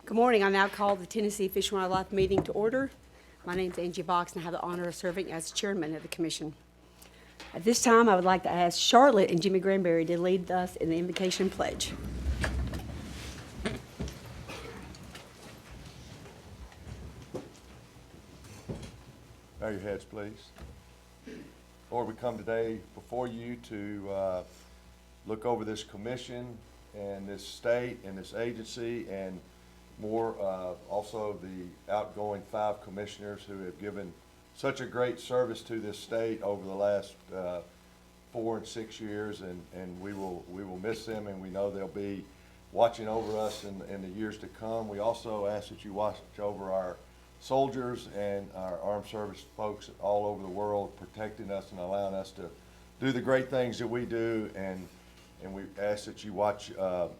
Good morning. I now call the Tennessee Fish and Wildlife meeting to order. My name is Angie and I have the honor of serving as chairman of the commission. At this time, I would like to ask Charlotte and Jimmy Granberry to lead us in the invocation pledge. Bow your heads, please. Lord, we come today before you to look over this commission and this state and this agency and more also the outgoing 5 commissioners who have given such a great service to this state over the last 4 and 6 years, and we will miss them, and we know they'll be watching over us in the years to come. We also ask that you watch over our soldiers and our armed service folks all over the world, protecting us and allowing us to do the great things that we do, and we ask that you watch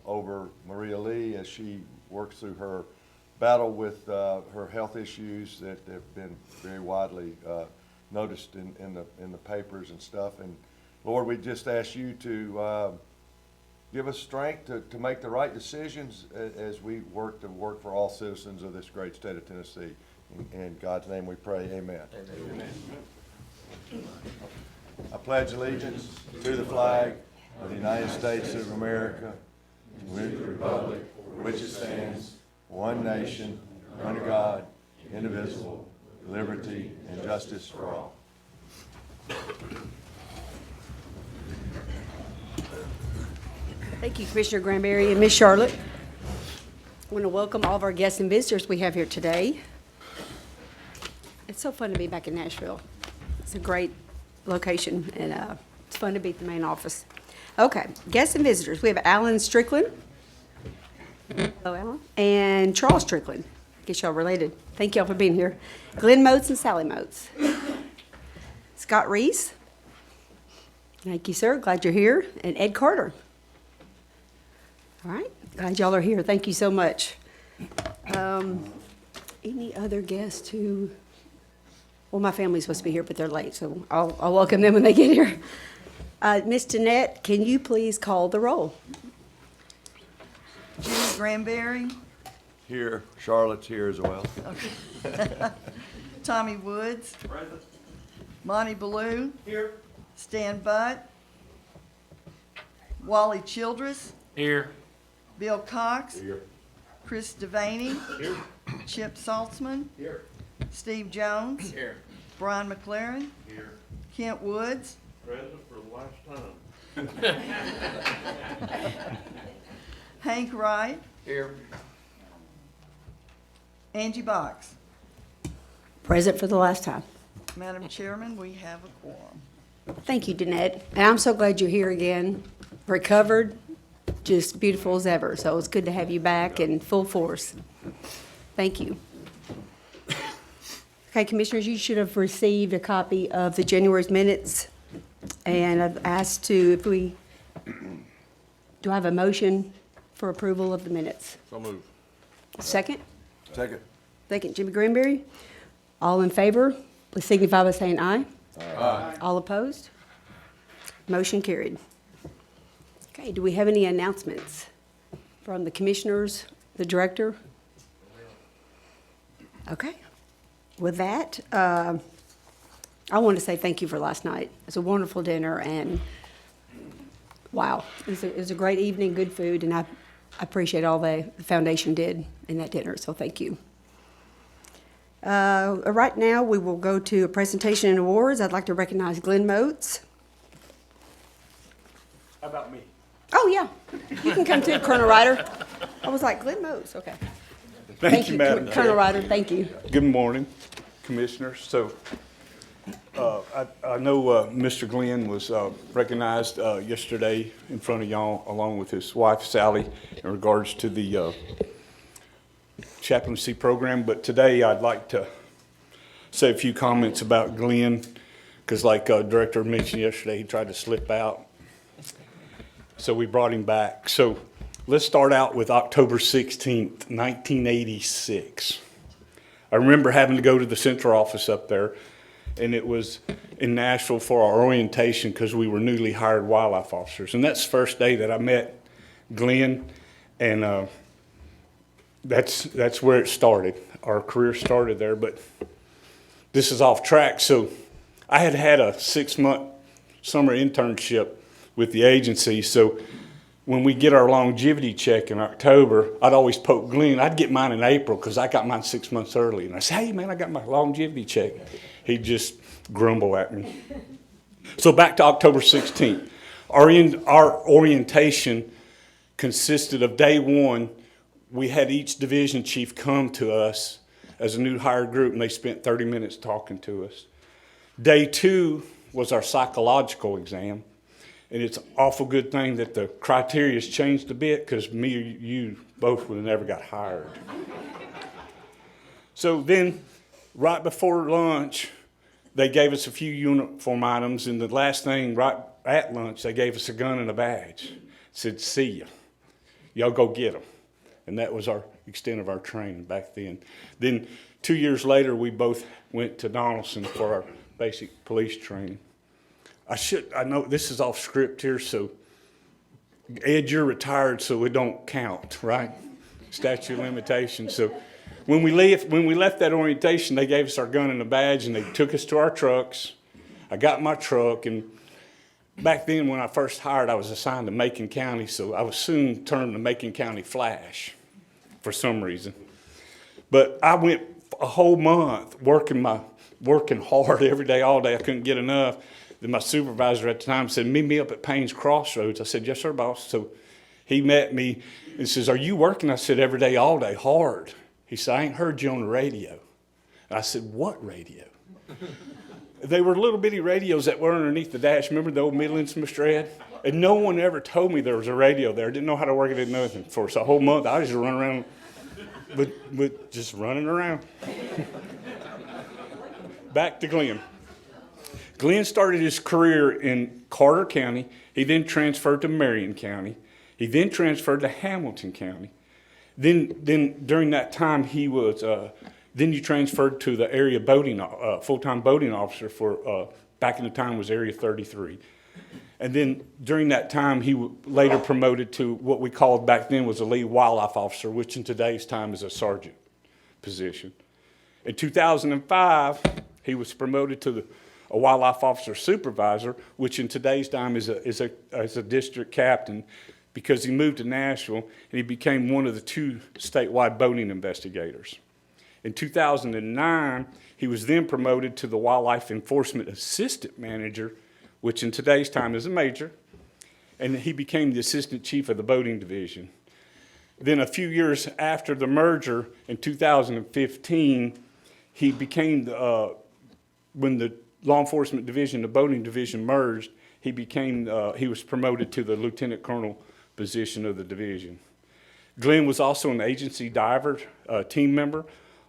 over Maria Lee as she works through her battle with her health issues that have been very widely noticed in the papers and stuff. And Lord, we just ask you to give us strength to make the right decisions as we work for all citizens of this great state of Tennessee. In God's name we pray, amen. Amen. I pledge allegiance to the flag of the United States of America, with the republic for which it stands, one nation, under God, indivisible, with liberty and justice for all. Thank you, Commissioner Granberry and Ms. Charlotte. I want to welcome all of our guests and visitors we have here today. It's so fun to be back in Nashville. It's a great location, and it's fun to be at the main office. Okay, guests and visitors. We have Alan Strickland. Hello, Alan. And Charles Strickland. Guess y'all related. Thank y'all for being here. Glenn Moates and Sally Moates. Scott Reese. Thank you, sir. Glad you're here. And Ed Carter. All right. Glad y'all are here. Thank you so much. Any other guests who... Well, my family's supposed to be here, but they're late, so I'll welcome them when they get here. Ms. Danette, can you please call the roll? Jimmy Granberry. Here, Charlotte's here as well. Okay. Tommy Woods. Present. Monty Ballou. Here. Stan Butt. Wally Childress. Here. Bill Cox. Here. Chris Devaney. Here. Chip Saltzman. Here. Steve Jones. Here. Brian McLaren. Here. Kent Woods. Present for the last time. Hank Wright. Here. Angie Box. Present for the last time. Madam Chairman, we have a quorum. Thank you, Danette. And I'm so glad you're here again, recovered, just beautiful as ever. So it's good to have you back in full force. Thank you. Okay, Commissioners, you should have received a copy of the January's minutes. And I've asked do I have a motion for approval of the minutes? So move. Second? Second. Second, Jimmy Granberry. All in favor, please signify by saying aye. Aye. All opposed? Motion carried. Okay, do we have any announcements from the commissioners, the director? Okay. With that, I want to say thank you for last night. It was a wonderful dinner, and wow, it was a great evening, good food, and I appreciate all the foundation did in that dinner, so thank you. Right now, we will go to a presentation and awards. I'd like to recognize Glenn Moates. How about me? Oh, yeah, you can come too, Colonel Ryder. I was like, Glenn Moates, okay. Thank you, Madam Colonel Chair. Ryder, thank you. Good morning, Commissioners. So I know Mr. Glenn was recognized yesterday in front of y'all along with his wife Sally in regards to the chaplaincy program, but today I'd like to say a few comments about Glenn because like Director mentioned yesterday, he tried to slip out. So we brought him back. So let's start out with October 16th, 1986. I remember having to go to the central office up there, and it was in Nashville for our orientation because we were newly hired wildlife officers. And that's the first day that I met Glenn, and that's where it started. Our career started there, but this is off track. So I had a 6-month summer internship with the agency. So when we get our longevity check in October, I'd always poke Glenn. I'd get mine in April because I got mine 6 months early. And I say, hey, man, I got my longevity check. He'd just grumble at me. So back to October 16th. Our orientation consisted of day one, we had each division chief come to us as a new hired group, and they spent 30 minutes talking to us. Day two was our psychological exam, and it's an awful good thing that the criteria has changed a bit because me or you both would have never got hired. So then, right before lunch, they gave us a few uniform items, and the last thing, right at lunch, they gave us a gun and a badge. Said, see ya. Y'all go get them. And that was our extent of our training back then. Then 2 years later, we both went to Donaldson for our basic police training. I know this is off script here, so Ed, you're retired, so it don't count, right? Statute of limitations. So when we left that orientation, they gave us our gun and a badge, and they took us to our trucks. I got my truck, and back then when I first hired, I was assigned to Macon County, so I was soon termed the Macon County Flash for some reason. But I went a whole month working hard every day, all day. I couldn't get enough. Then my supervisor at the time said, meet me up at Payne's Crossroads. I said, yes, sir, boss. So he met me and says, are you working? I said, every day, all day, hard. He said, I ain't heard you on the radio. I said, what radio? They were little bitty radios that were underneath the dash. Remember the old Midlands, Mr. Ed? And no one ever told me there was a radio there. I didn't know how to work it, nothing. For a whole month, I was just running around, with just running around. Back to Glenn. Glenn started his career in Carter County. He then transferred to Marion County. He then transferred to Hamilton County. Then during that time, he was... Then you transferred to the area boating, full-time boating officer for, back in the time was Area 33. And then during that time, he later promoted to what we called back then was a lead wildlife officer, which in today's time is a sergeant position. In 2005, he was promoted to a wildlife officer supervisor, which in today's time is a district captain, because he moved to Nashville and he became one of the 2 statewide boating investigators. In 2009, he was then promoted to the Wildlife Enforcement Assistant Manager, which in today's time is a major, and he became the Assistant Chief of the Boating Division. Then a few years after the merger, in 2015, he became, when the Law Enforcement Division, the Boating Division merged, he was promoted to the Lieutenant Colonel position of the division. Glenn was also an agency diver team member,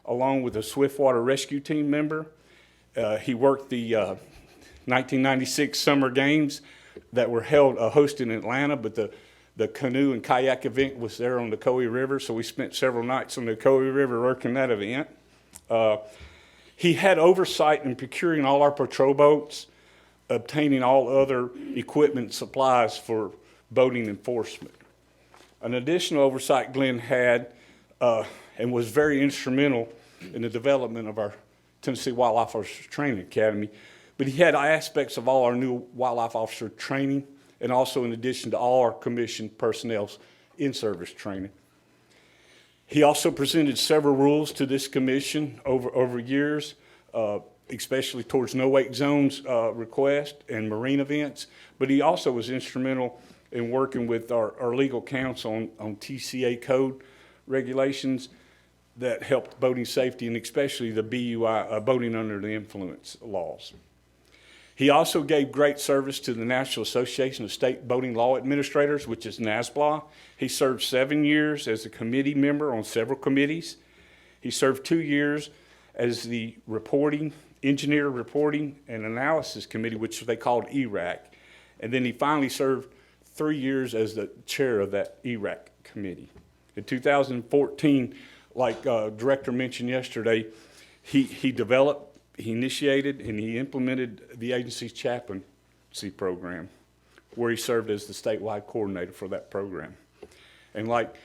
along with a Swiftwater Rescue Team member. He worked the 1996 Summer Games that were hosted in Atlanta, but the canoe and kayak event was there on the Coe River, so we spent several nights on the Coe River working that event. He had oversight in procuring all our patrol boats, obtaining all other equipment and supplies for boating enforcement. An additional oversight Glenn had and was very instrumental in the development of our Tennessee Wildlife Officer Training Academy. But he had aspects of all our new wildlife officer training, and also in addition to all our commissioned personnel's in-service training. He also presented several rules to this commission over years, especially towards no-wake zones request and marine events. But he also was instrumental in working with our legal counsel on TCA code regulations that helped boating safety, and especially the BUI, boating under the influence laws. He also gave great service to the National Association of State Boating Law Administrators, which is NASBLA. He served 7 years as a committee member on several committees. He served 2 years as the Engineer Reporting and Analysis Committee, which they called ERAC. And then he finally served 3 years as the chair of that ERAC committee. In 2014, like Director mentioned yesterday, he developed, he initiated, and he implemented the agency's chaplaincy program, where he served as the statewide coordinator for that program. And like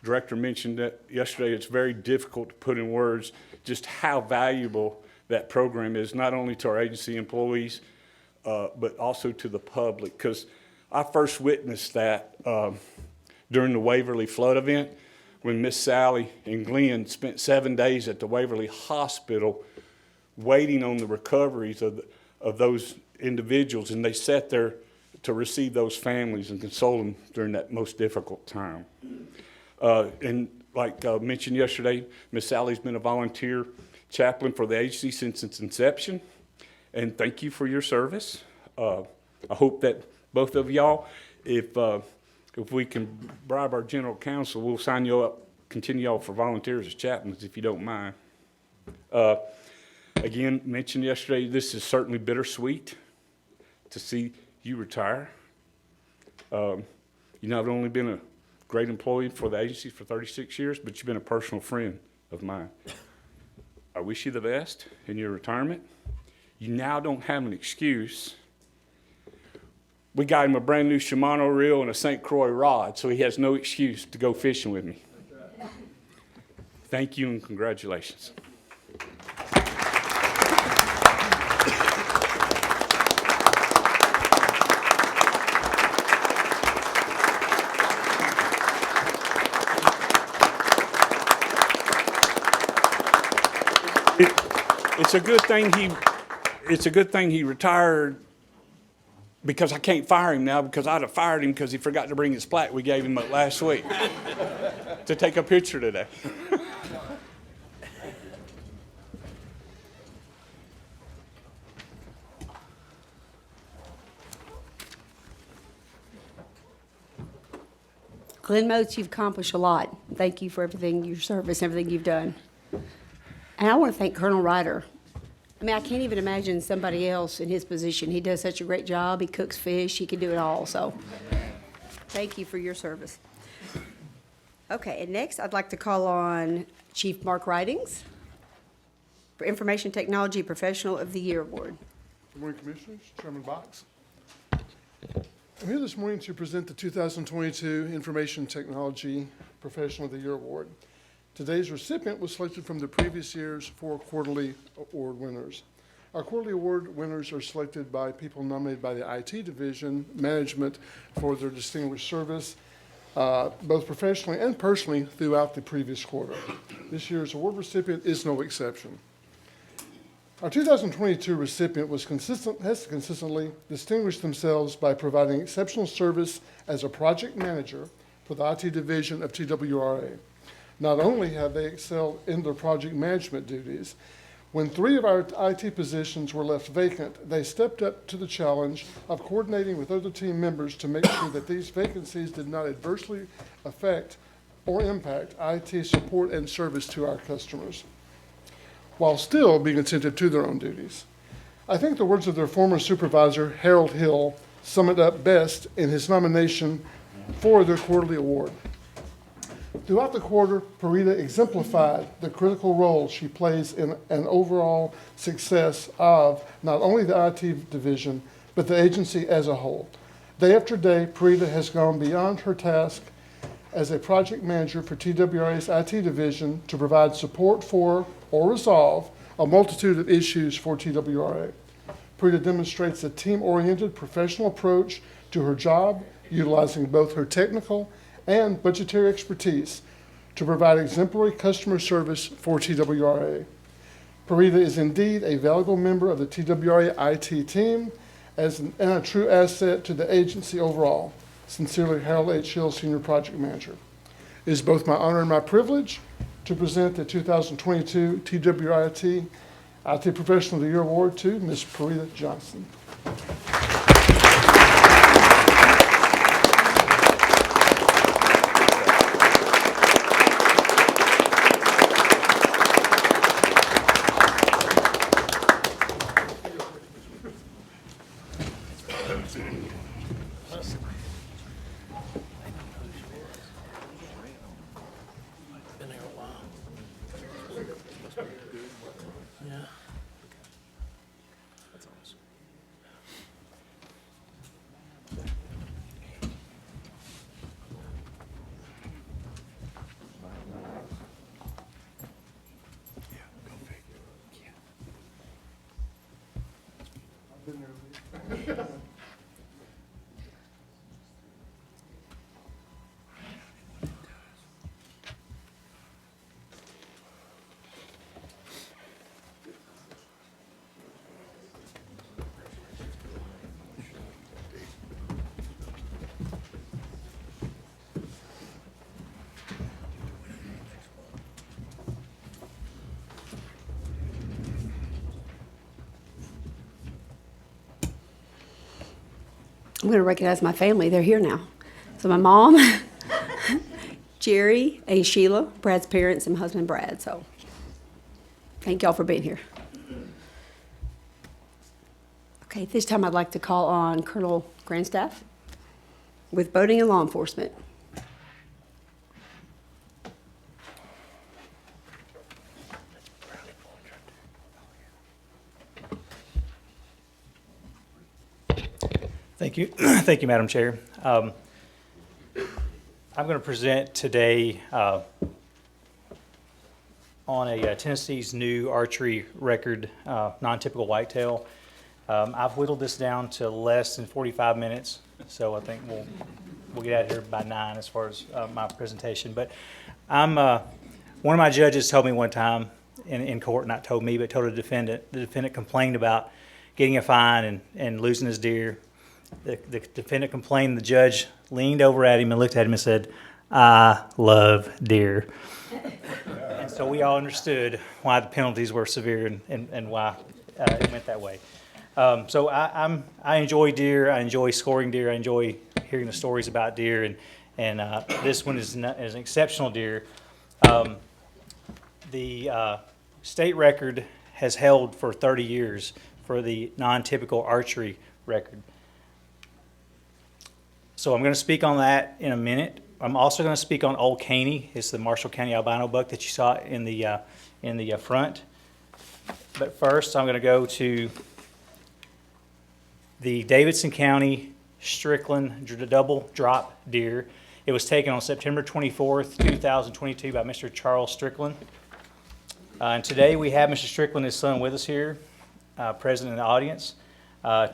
Director mentioned that yesterday. It's very difficult to put in words just how valuable that program is, not only to our agency employees, but also to the public. Because I first witnessed that during the Waverly flood event when Miss Sally and Glenn spent 7 days at the Waverly Hospital waiting on the recoveries of those individuals, and they sat there to receive those families and console them during that most difficult time. And like mentioned yesterday, Miss Sally's been a volunteer chaplain for the agency since its inception, and thank you for your service. I hope that both of y'all, if we can bribe our general counsel, we'll sign you up, continue y'all for volunteers as chaplains, if you don't mind. Again, mentioned yesterday, this is certainly bittersweet to see you retire. You've not only been a great employee for the agency for 36 years, but you've been a personal friend of mine. I wish you the best in your retirement. You now don't have an excuse. We got him a brand new Shimano reel and a St. Croix rod, so he has no excuse to go fishing with me. Thank you and congratulations. It's a good thing he retired, because I can't fire him now, because I'd have fired him because he forgot to bring his plaque we gave him last week to take a picture today. Glenn Moates, you've accomplished a lot. Thank you for everything, your service, everything you've done. And I want to thank Colonel Ryder. I mean, I can't even imagine somebody else in his position. He does such a great job. He cooks fish. He can do it all. So thank you for your service. Okay, and next I'd like to call on Chief Mark Ridings for Information Technology Professional of the Year Award. Good morning, Commissioners. Chairman Box. I'm here this morning to present the 2022 Information Technology Professional of the Year Award. Today's recipient was selected from the previous year's 4 quarterly award winners. Our quarterly award winners are selected by people nominated by the IT division management for their distinguished service, both professionally and personally throughout the previous quarter. This year's award recipient is no exception. Our 2022 recipient has consistently distinguished themselves by providing exceptional service as a project manager for the IT division of TWRA. Not only have they excelled in their project management duties, when 3 of our IT positions were left vacant, they stepped up to the challenge of coordinating with other team members to make sure that these vacancies did not adversely affect or impact IT support and service to our customers, while still being attentive to their own duties. I think the words of their former supervisor, Harold Hill, sum it up best in his nomination for their quarterly award. Throughout the quarter, Perita exemplified the critical role she plays in an overall success of not only the IT division, but the agency as a whole. Day after day, Perita has gone beyond her task as a project manager for TWRA's IT division to provide support for or resolve a multitude of issues for TWRA. Perita demonstrates a team-oriented professional approach to her job, utilizing both her technical and budgetary expertise to provide exemplary customer service for TWRA. Perita is indeed a valuable member of the TWRA IT team and a true asset to the agency overall. Sincerely, Harold H. Hill, Senior Project Manager. It is both my honor and my privilege to present the 2022 TWRA IT Professional of the Year Award to Ms. Perita Johnson. I'm going to recognize my family. They're here now. So my mom, Jerry, and Sheila, Brad's parents, and my husband Brad. So thank y'all for being here. Okay, this time I'd like to call on Colonel Grandstaff with boating and law enforcement. Thank you. Thank you, Madam Chair. I'm going to present today on a Tennessee's new archery record, non-typical whitetail. I've whittled this down to less than 45 minutes, so I think we'll get out of here by 9 as far as my presentation. But one of my judges told me one time in court, not told me, but told the defendant. The defendant complained about getting a fine and losing his deer. The defendant complained. The judge leaned over at him and looked at him and said, "I love deer." And so we all understood why the penalties were severe and why it went that way. So I enjoy deer. I enjoy scoring deer. I enjoy hearing the stories about deer. And this one is an exceptional deer. The state record has held for 30 years for the non-typical archery record. So I'm going to speak on that in a minute. I'm also going to speak on Old Caney. It's the Marshall County albino buck that you saw in the front. But first, I'm going to go to the Davidson County Strickland double drop deer. It was taken on September 24th, 2022 by Mr. Charles Strickland. And today we have Mr. Strickland and his son with us here, present in the audience.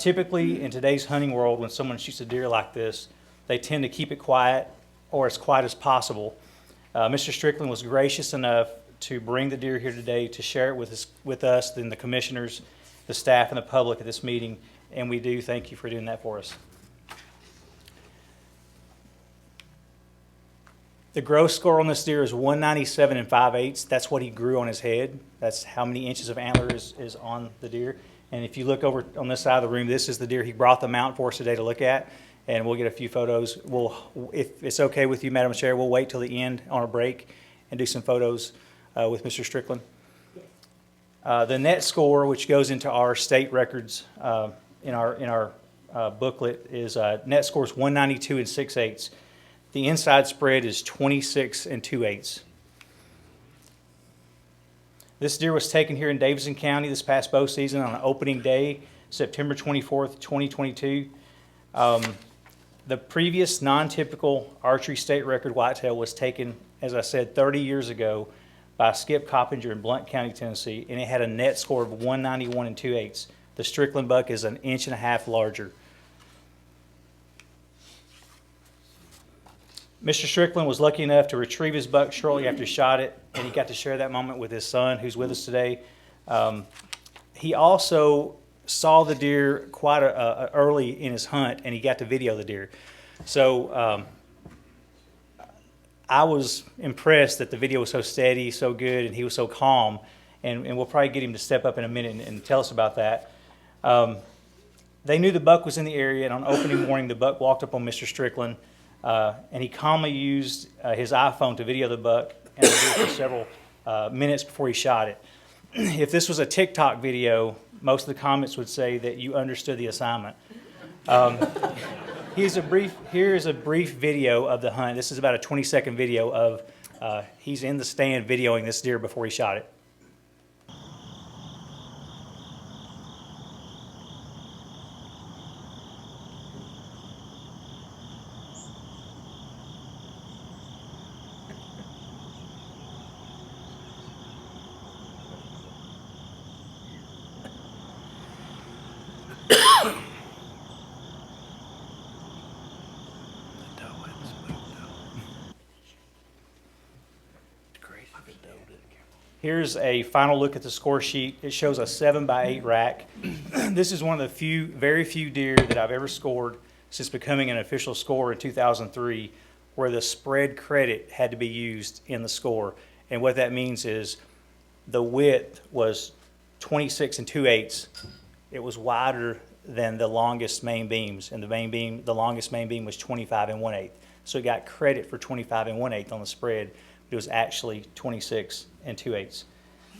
Typically, in today's hunting world, when someone shoots a deer like this, they tend to keep it quiet or as quiet as possible. Mr. Strickland was gracious enough to bring the deer here today to share it with us, then the commissioners, the staff, and the public at this meeting, and we do thank you for doing that for us. The gross score on this deer is 197 5/8. That's what he grew on his head. That's how many inches of antler is on the deer. And if you look over on this side of the room, this is the deer he brought the mount for us today to look at. And we'll get a few photos. If it's okay with you, Madam Chair, we'll wait till the end on a break and do some photos with Mr. Strickland. The net score, which goes into our state records in our booklet, is net score is 192 6/8. The inside spread is 26 2/8. This deer was taken here in Davidson County this past bow season on opening day, September 24th, 2022. The previous non-typical archery state record whitetail was taken, as I said, 30 years ago by Skip Coppinger in Blount County, Tennessee, and it had a net score of 191 2/8. The Strickland buck is 1.5 inches larger. Mr. Strickland was lucky enough to retrieve his buck shortly after he shot it, and he got to share that moment with his son, who's with us today. He also saw the deer quite early in his hunt, and he got to video the deer. So I was impressed that the video was so steady, so good, and he was so calm. And we'll probably get him to step up in a minute and tell us about that. They knew the buck was in the area, and on opening morning, the buck walked up on Mr. Strickland, and he calmly used his iPhone to video the buck and the deer for several minutes before he shot it. If this was a TikTok video, most of the comments would say that you understood the assignment. Here is a brief video of the hunt. This is about a 20-second video of he's in the stand videoing this deer before he shot it. Here's a final look at the score sheet. It shows a 7x8 rack. This is one of the very few deer that I've ever scored since becoming an official scorer in 2003, where the spread credit had to be used in the score. And what that means is the width was 26 2/8. It was wider than the longest main beams. And the longest main beam was 25 1/8. So it got credit for 25 1/8 on the spread. It was actually 26 2/8.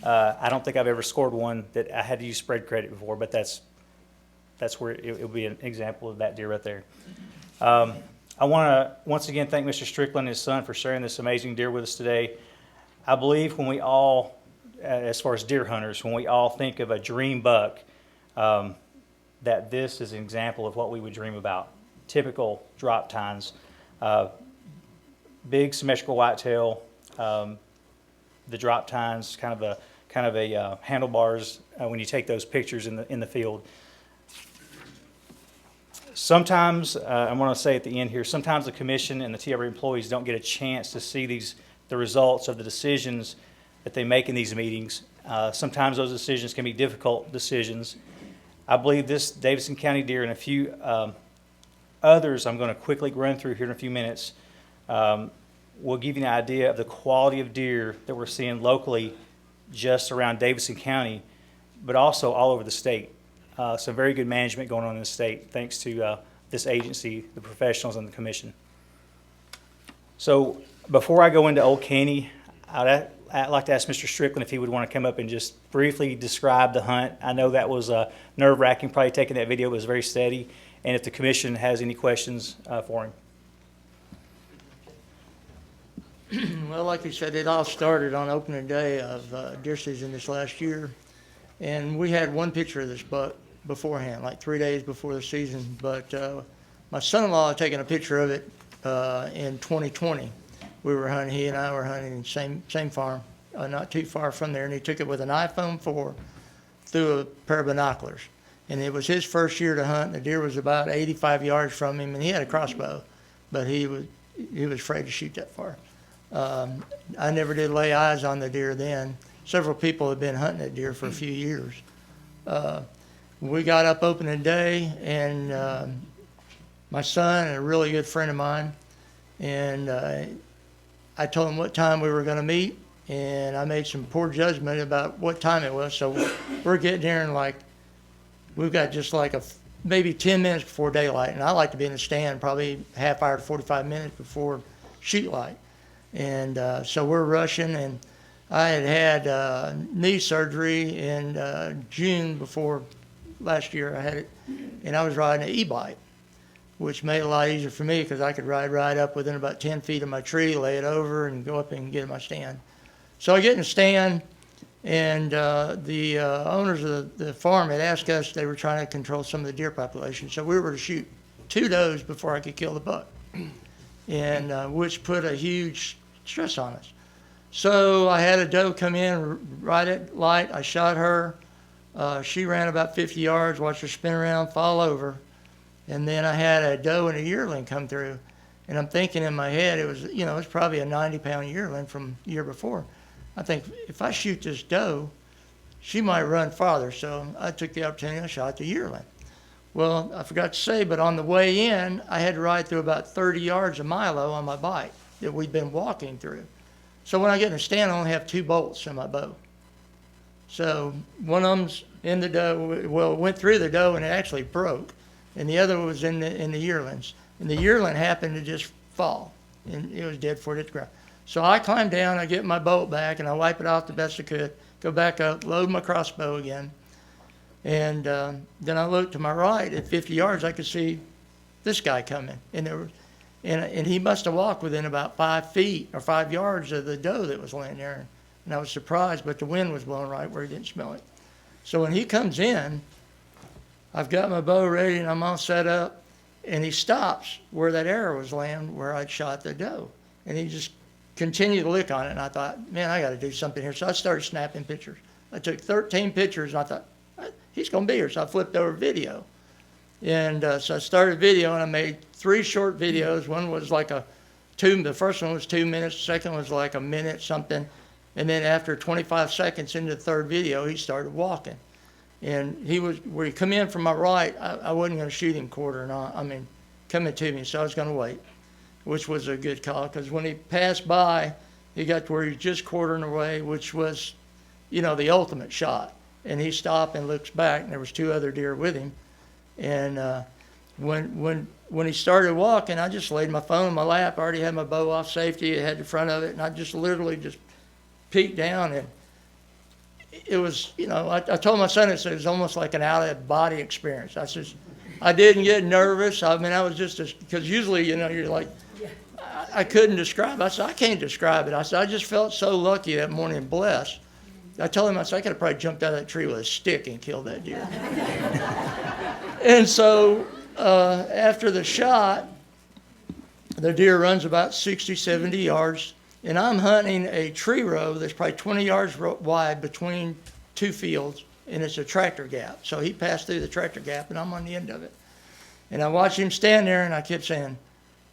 I don't think I've ever scored one that I had to use spread credit before, but that's where it would be an example of that deer right there. I want to once again thank Mr. Strickland and his son for sharing this amazing deer with us today. I believe when we all, as far as deer hunters, when we all think of a dream buck, that this is an example of what we would dream about. Typical drop tines, big symmetrical whitetail, the drop tines, kind of a handlebars when you take those pictures in the field. Sometimes, I want to say at the end here, sometimes the commission and the TWRA employees don't get a chance to see the results of the decisions that they make in these meetings. Sometimes those decisions can be difficult decisions. I believe this Davidson County deer and a few others I'm going to quickly run through here in a few minutes will give you an idea of the quality of deer that we're seeing locally just around Davidson County, but also all over the state. Some very good management going on in the state, thanks to this agency, the professionals, and the commission. So before I go into Old Caney, I'd like to ask Mr. Strickland if he would want to come up and just briefly describe the hunt. I know that was nerve-wracking, probably taking that video. It was very steady. And if the commission has any questions for him. Well, like you said, it all started on opening day of deer season this last year. And we had one picture of this buck beforehand, like 3 days before the season. But my son-in-law had taken a picture of it in 2020. We were hunting, he and I were hunting in the same farm, not too far from there. And he took it with an iPhone 4 through a pair of binoculars. And it was his first year to hunt. The deer was about 85 yards from him, and he had a crossbow, but he was afraid to shoot that far. I never did lay eyes on the deer then. Several people had been hunting that deer for a few years. We got up opening day, and my son and a really good friend of mine, and I told him what time we were going to meet, and I made some poor judgment about what time it was. So we're getting there, and we've got just maybe 10 minutes before daylight, and I like to be in the stand probably half hour to 45 minutes before shoot light. And so we're rushing, and I had knee surgery in June before last year. I had it, and I was riding an e-bike, which made it a lot easier for me because I could ride right up within about 10 feet of my tree, lay it over, and go up and get in my stand. So I get in the stand, and the owners of the farm had asked us, they were trying to control some of the deer population, so we were to shoot 2 does before I could kill the buck, and which put a huge stress on us. So I had a doe come in right at light. I shot her. She ran about 50 yards, watched her spin around, fall over. And then I had a doe and a yearling come through. And I'm thinking in my head, it was probably a 90-pound yearling from the year before. I think if I shoot this doe, she might run farther. So I took the opportunity, I shot the yearling. Well, I forgot to say, but on the way in, I had to ride through about 30 yards of milo on my bike that we'd been walking through. So when I get in the stand, I only have 2 bolts in my bow. So one of them's in the doe, well, it went through the doe and it actually broke. And the other was in the yearlings. And the yearling happened to just fall, and it was dead before it hit the ground. So I climbed down, I get my bolt back, and I wipe it off the best I could, go back up, load my crossbow again. And then I looked to my right at 50 yards, I could see this guy coming. And he must have walked within about 5 feet or 5 yards of the doe that was laying there. And I was surprised, but the wind was blowing right where he didn't smell it. So when he comes in, I've got my bow ready and I'm all set up, and he stops where that arrow was laying, where I'd shot the doe. And he just continued to lick on it, and I thought, man, I got to do something here. So I started snapping pictures. I took 13 pictures, and I thought, he's going to be here. So I flipped over video. And so I started video, and I made 3 short videos. One was the first one was 2 minutes, the second was like a minute something. And then after 25 seconds into the third video, he started walking. And where he come in from my right, I wasn't going to shoot him coming to me, so I was going to wait, which was a good call, because when he passed by, he got to where he was just quartering away, which was, the ultimate shot. And he stopped and looks back, and there was 2 other deer with him. And when he started walking, I just laid my phone in my lap. I already had my bow off safety. It had the front of it, and I just literally just peeked down, and it was, you know, I told my son it was almost like an out-of-body experience. I didn't get nervous. I mean, I was just, because usually, you know, you're like, I couldn't describe it. I said, I can't describe it. I said, I just felt so lucky that morning and blessed. I told him, I said, I could have probably jumped out of that tree with a stick and killed that deer. And so after the shot, the deer runs about 60, 70 yards, and I'm hunting a tree row that's probably 20 yards wide between two fields, and it's a tractor gap. So he passed through the tractor gap, and I'm on the end of it. And I watched him stand there, and I kept saying,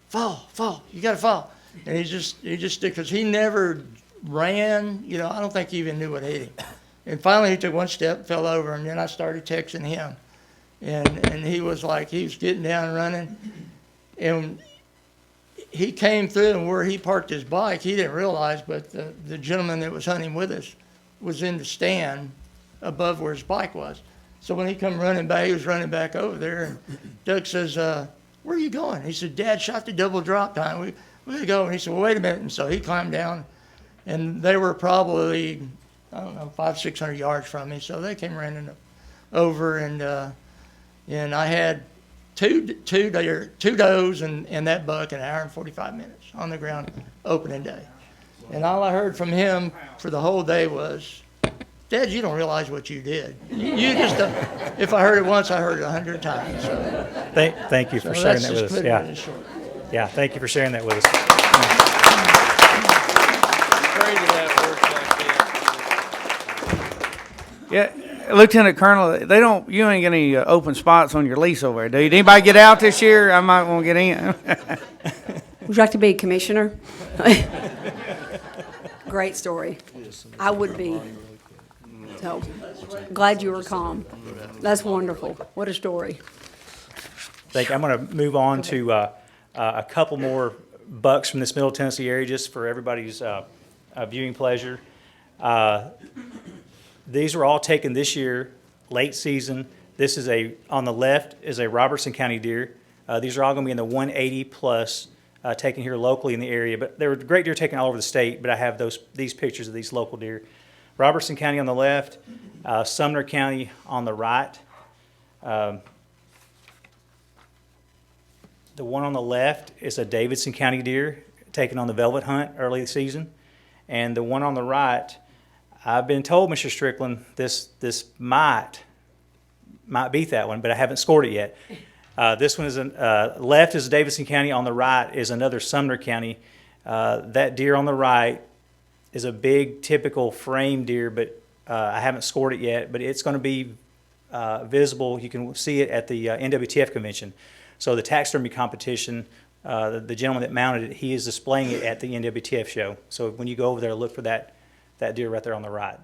fall, you gotta fall. And he just because he never ran, you know, I don't think he even knew what hit him. And finally he took one step, fell over, and then I started texting him. And he was like, he was getting down and running. And he came through, and where he parked his bike, he didn't realize, but the gentleman that was hunting with us was in the stand above where his bike was. So when he come running back, he was running back over there, and Doug says, where are you going? He said, Dad shot the double drop time. We gotta go. And he said, well, wait a minute. And so he climbed down, and they were probably, I don't know, 500, 600 yards from me. So they came running over, and I had two does and that buck in an hour and 45 minutes on the ground opening day. And all I heard from him for the whole day was, Dad, you don't realize what you did. You just don't. If I heard it once, I heard it 100 times. So, Thank you for sharing that with us. Yeah. Yeah, thank you for sharing that with us. Yeah, Lieutenant Colonel, you ain't got any open spots on your lease over there, do you? Did anybody get out this year? I might want to get in. Would you like to be a commissioner? Great story. I would be. So, glad you were calm. That's wonderful. What a story. Thank you. I'm going to move on to a couple more bucks from this Middle Tennessee area just for everybody's viewing pleasure. These were all taken this year, late season. This is on the left is a Robertson County deer. These are all going to be in the 180 plus, taken here locally in the area. But there were great deer taken all over the state, but I have these pictures of these local deer. Robertson County on the left, Sumner County on the right. The one on the left is a Davidson County deer taken on the velvet hunt early season. And the one on the right, I've been told, Mr. Strickland, this might beat that one, but I haven't scored it yet. This one is left is Davidson County. On the right is another Sumner County. That deer on the right is a big, typical frame deer, but I haven't scored it yet. But it's going to be visible. You can see it at the NWTF convention. So the taxidermy competition, the gentleman that mounted it, he is displaying it at the NWTF show. So when you go over there, look for that deer right there on the right.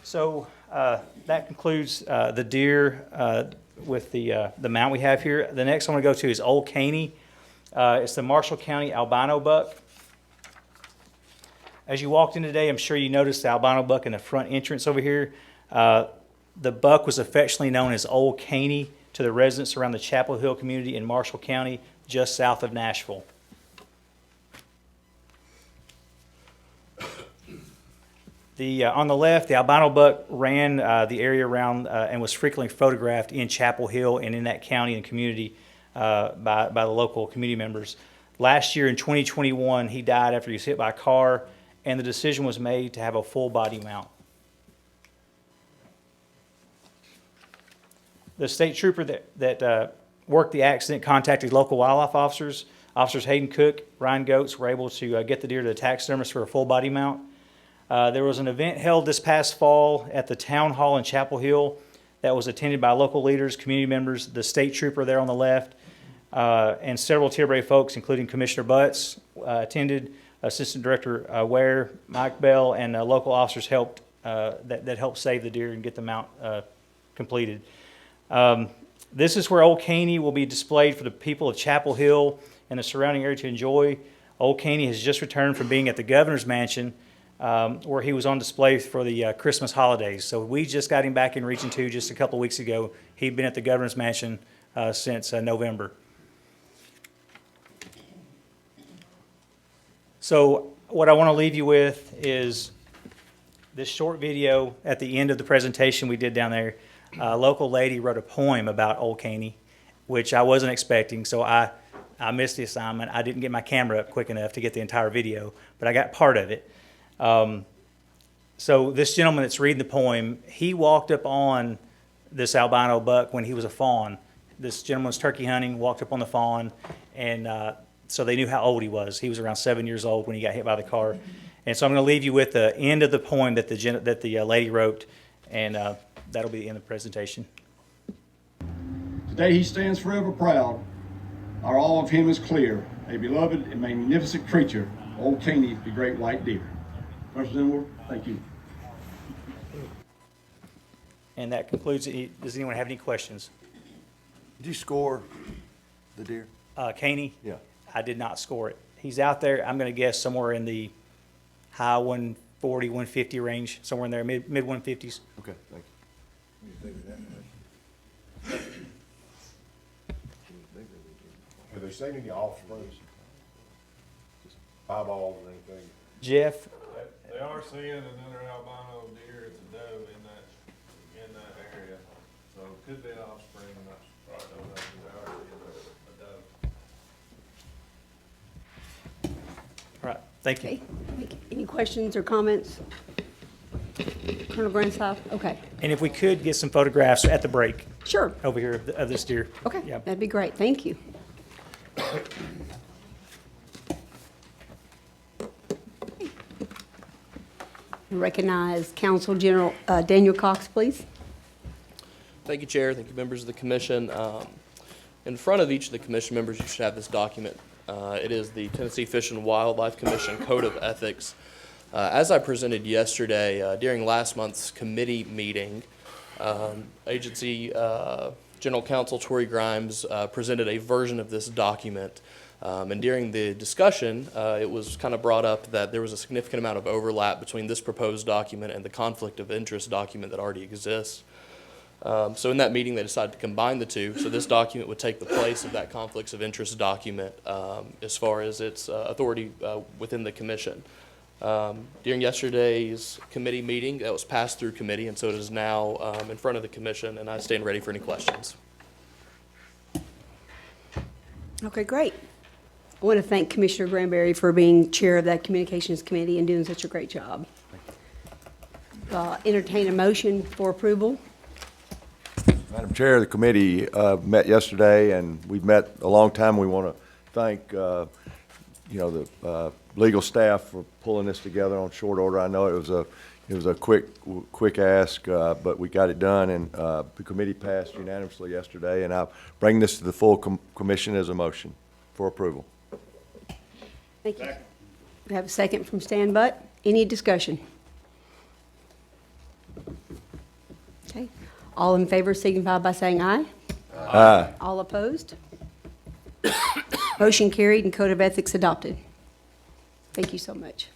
So that concludes the deer with the mount we have here. The next I want to go to is Old Caney. It's the Marshall County albino buck. As you walked in today, I'm sure you noticed the albino buck in the front entrance over here. The buck was affectionately known as Old Caney to the residents around the Chapel Hill community in Marshall County, just south of Nashville. On the left, the albino buck ran the area around and was frequently photographed in Chapel Hill and in that county and community by the local community members. Last year in 2021, he died after he was hit by a car, and the decision was made to have a full body mount. The state trooper that worked the accident contacted local wildlife officers. Officers Hayden Cook, Ryan Goetz were able to get the deer to the taxidermist for a full body mount. There was an event held this past fall at the town hall in Chapel Hill that was attended by local leaders, community members, the state trooper there on the left, and several TWRA folks, including Commissioner Butts, attended. Assistant Director Ware, Mike Bell, and local officers helped that helped save the deer and get the mount completed. This is where Old Caney will be displayed for the people of Chapel Hill and the surrounding area to enjoy. Old Caney has just returned from being at the governor's mansion where he was on display for the Christmas holidays. So we just got him back in Region 2 just a couple of weeks ago. He'd been at the Governor's Mansion since November. So what I want to leave you with is this short video at the end of the presentation we did down there. A local lady wrote a poem about Old Caney, which I wasn't expecting, so I missed the assignment. I didn't get my camera up quick enough to get the entire video, but I got part of it. So this gentleman that's reading the poem, he walked up on this albino buck when he was a fawn. This gentleman was turkey hunting, walked up on the fawn, and so they knew how old he was. He was around 7 years old when he got hit by the car. And so I'm going to leave you with the end of the poem that the lady wrote, and that'll be the end of the presentation. Today he stands forever proud. Our awe of him is clear. A beloved and magnificent creature, Old Caney, the great white deer. Mr. Zenward, thank you. And that concludes it. Does anyone have any questions? Did you score the deer? Caney? Yeah. I did not score it. He's out there, I'm going to guess, somewhere in the high 140, 150 range, somewhere in there, mid 150s. Okay, thank you. Have they seen any offsprings? Eyeballs or anything? Jeff, They are seeing another albino deer, it's a doe in that area, so it could be an offspring, I'm not sure, I don't know, they are seeing a doe. all right, thank you. Okay. Any questions or comments? Colonel Grandstaff? Okay, And if we could get some photographs at the break sure. over here of this deer. Okay, Yeah. that'd be great. Thank you. Recognize Counsel General Daniel Cox, please. Thank you, Chair. Thank you, members of the commission. In front of each of the commission members, you should have this document. It is the Tennessee Fish and Wildlife Commission Code of Ethics. As I presented yesterday during last month's committee meeting, Agency General Counsel Torrey presented a version of this document. And during the discussion, it was kind of brought up that there was a significant amount of overlap between this proposed document and the conflict of interest document that already exists. So in that meeting, they decided to combine the two. So this document would take the place of that conflicts of interest document as far as its authority within the commission. During yesterday's committee meeting, that was passed through committee, and so it is now in front of the commission, and I stand ready for any questions. Okay, great. I want to thank Commissioner Granberry for being chair of that communications committee and doing such a great job. Entertain a motion for approval. Madam Chair, the committee met yesterday, and we've met a long time. We want to thank, the legal staff for pulling this together on short order. I know it was a quick ask, but we got it done, and the committee passed unanimously yesterday, and I'll bring this to the full commission as a motion for approval. Thank you. We have a second from Stan Butt. Any discussion? Okay. All in favor signify by saying aye. Aye. All opposed? Motion carried and Code of Ethics adopted. Thank you so much.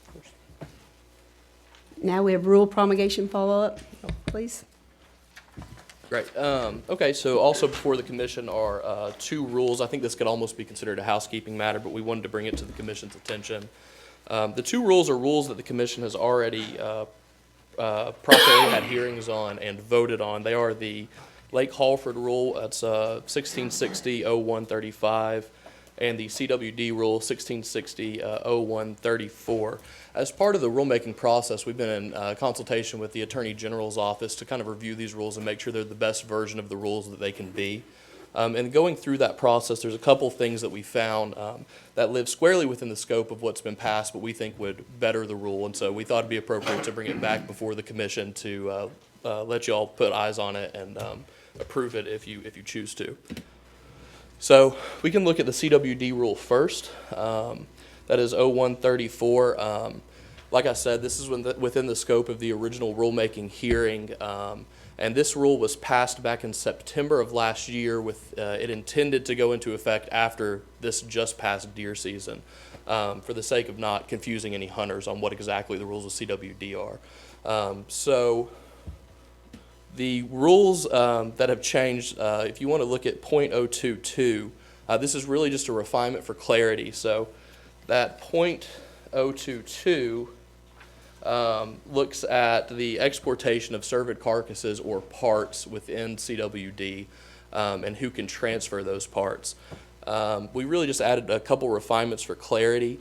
Now we have rule promulgation follow-up, please. Great. Okay, so also before the commission are two rules. I think this could almost be considered a housekeeping matter, but we wanted to bring it to the commission's attention. The two rules are rules that the commission has already properly had hearings on and voted on. They are the Lake Halford Rule, that's 1660-0135, and the CWD Rule 1660-0134. As part of the rulemaking process, we've been in consultation with the Attorney General's office to kind of review these rules and make sure they're the best version of the rules that they can be. And going through that process, there's a couple things that we found that live squarely within the scope of what's been passed, but we think would better the rule. And so we thought it'd be appropriate to bring it back before the commission to let you all put eyes on it and approve it if you choose to. So we can look at the CWD rule first. That is 0134. Like I said, this is within the scope of the original rulemaking hearing. And this rule was passed back in September of last year with, it intended to go into effect after this just passed deer season, for the sake of not confusing any hunters on what exactly the rules of CWD are. So the rules that have changed, if you want to look at .022, this is really just a refinement for clarity. So that .022 looks at the exportation of cervid carcasses or parts within CWD and who can transfer those parts. We really just added a couple refinements for clarity.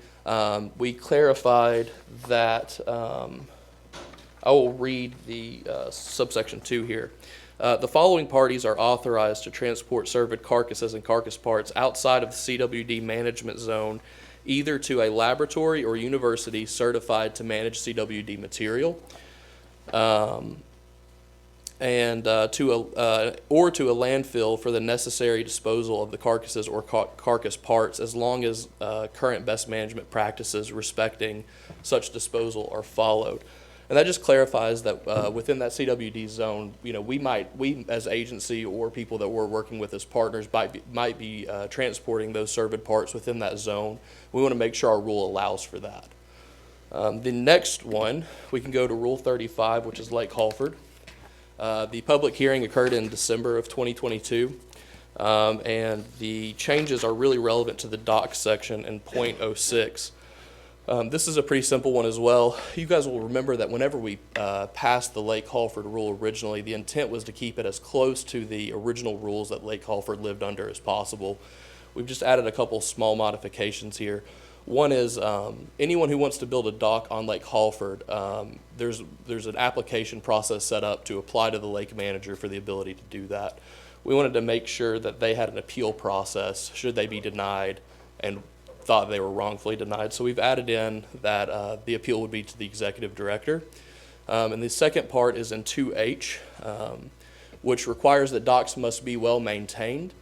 We clarified that, I will read the subsection 2 here. The following parties are authorized to transport cervid carcasses and carcass parts outside of the CWD management zone, either to a laboratory or university certified to manage CWD material, and to a landfill for the necessary disposal of the carcasses or carcass parts, as long as current best management practices respecting such disposal are followed. And that just clarifies that within that CWD zone, we as agency or people that we're working with as partners might be transporting those cervid parts within that zone. We want to make sure our rule allows for that. The next one, we can go to Rule 35, which is Lake Halford. The public hearing occurred in December of 2022, and the changes are really relevant to the dock section in .06. This is a pretty simple one as well. You guys will remember that whenever we passed the Lake Halford rule originally, the intent was to keep it as close to the original rules that Lake Halford lived under as possible. We've just added a couple small modifications here. One is anyone who wants to build a dock on Lake Halford, there's an application process set up to apply to the lake manager for the ability to do that. We wanted to make sure that they had an appeal process should they be denied and thought they were wrongfully denied. So we've added in that the appeal would be to the executive director. And the second part is in 2H, which requires that docks must be well maintained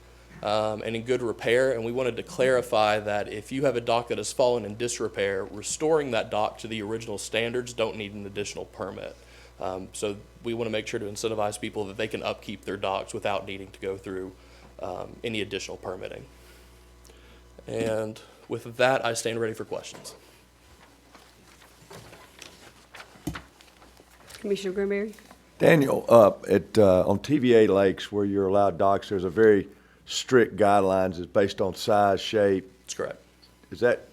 and in good repair. And we wanted to clarify that if you have a dock that has fallen in disrepair, restoring that dock to the original standards don't need an additional permit. So we want to make sure to incentivize people that they can upkeep their docks without needing to go through any additional permitting. And with that, I stand ready for questions. Commissioner Granberry? Daniel, on TVA lakes where you're allowed docks, there's a very strict guidelines. It's based on size, shape. That's correct. Is that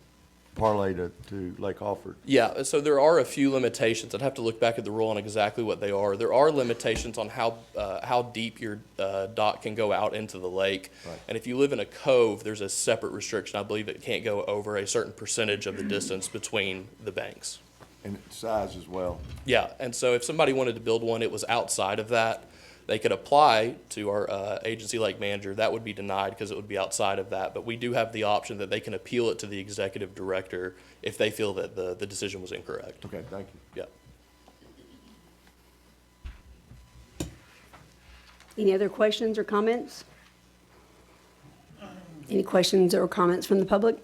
parlay to Lake Halford? Yeah, so there are a few limitations. I'd have to look back at the rule on exactly what they are. There are limitations on how deep your dock can go out into the lake. Right. And if you live in a cove, there's a separate restriction. I believe it can't go over a certain percentage of the distance between the banks. And size as well. Yeah, and so if somebody wanted to build one, it was outside of that, they could apply to our agency lake manager. That would be denied because it would be outside of that. But we do have the option that they can appeal it to the executive director if they feel that the decision was incorrect. Okay, thank you. Yeah. Any other questions or comments? Any questions or comments from the public?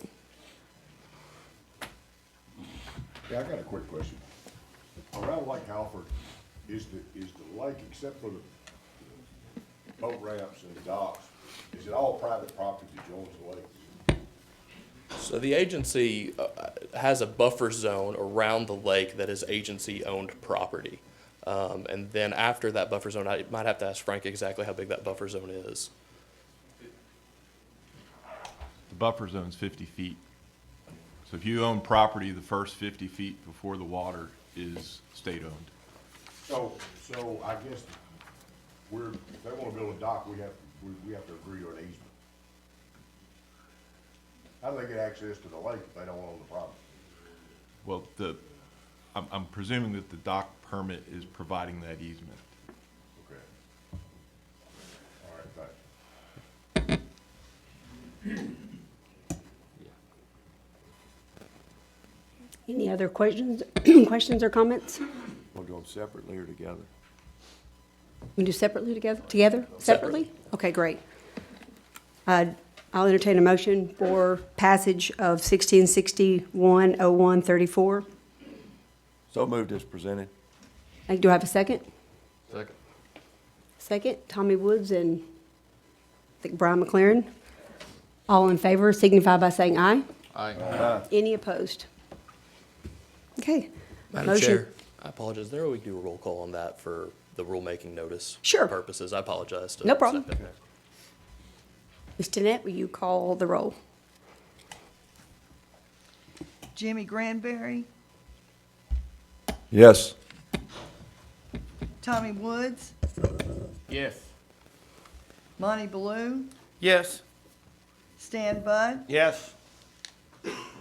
Yeah, I got a quick question. Around Lake Halford, is the lake, except for the boat ramps and the docks, is it all private property that joins the lake? So the agency has a buffer zone around the lake that is agency-owned property. And then after that buffer zone, I might have to ask Frank exactly how big that buffer zone is. The buffer zone's 50 feet. So if you own property, the first 50 feet before the water is state-owned. So I guess if they wanna build a dock, we have to agree to an easement. How do they get access to the lake if they don't own the property? Well, I'm presuming that the dock permit is providing that easement. Okay. All right, thanks. Any other questions, questions or comments? We'll do them separately or together? We do separately together? Separately? Okay, great. I'll entertain a motion for passage of 1661-0134. So moved as presented. Do I have a second? Second. Second, Tommy Woods and I think Brian McLaren. All in favor signify by saying aye. Aye. Any opposed? Okay. Madam Motion- Chair, I apologize. There, we do a roll call on that for the rulemaking notice Sure. purposes. I apologize. to No problem. step in. Ms. Danette, will you call the roll? Jimmy Granberry, Yes. Tommy Woods, Yes. Monty Baloo, Yes. Stan Budd, Yes.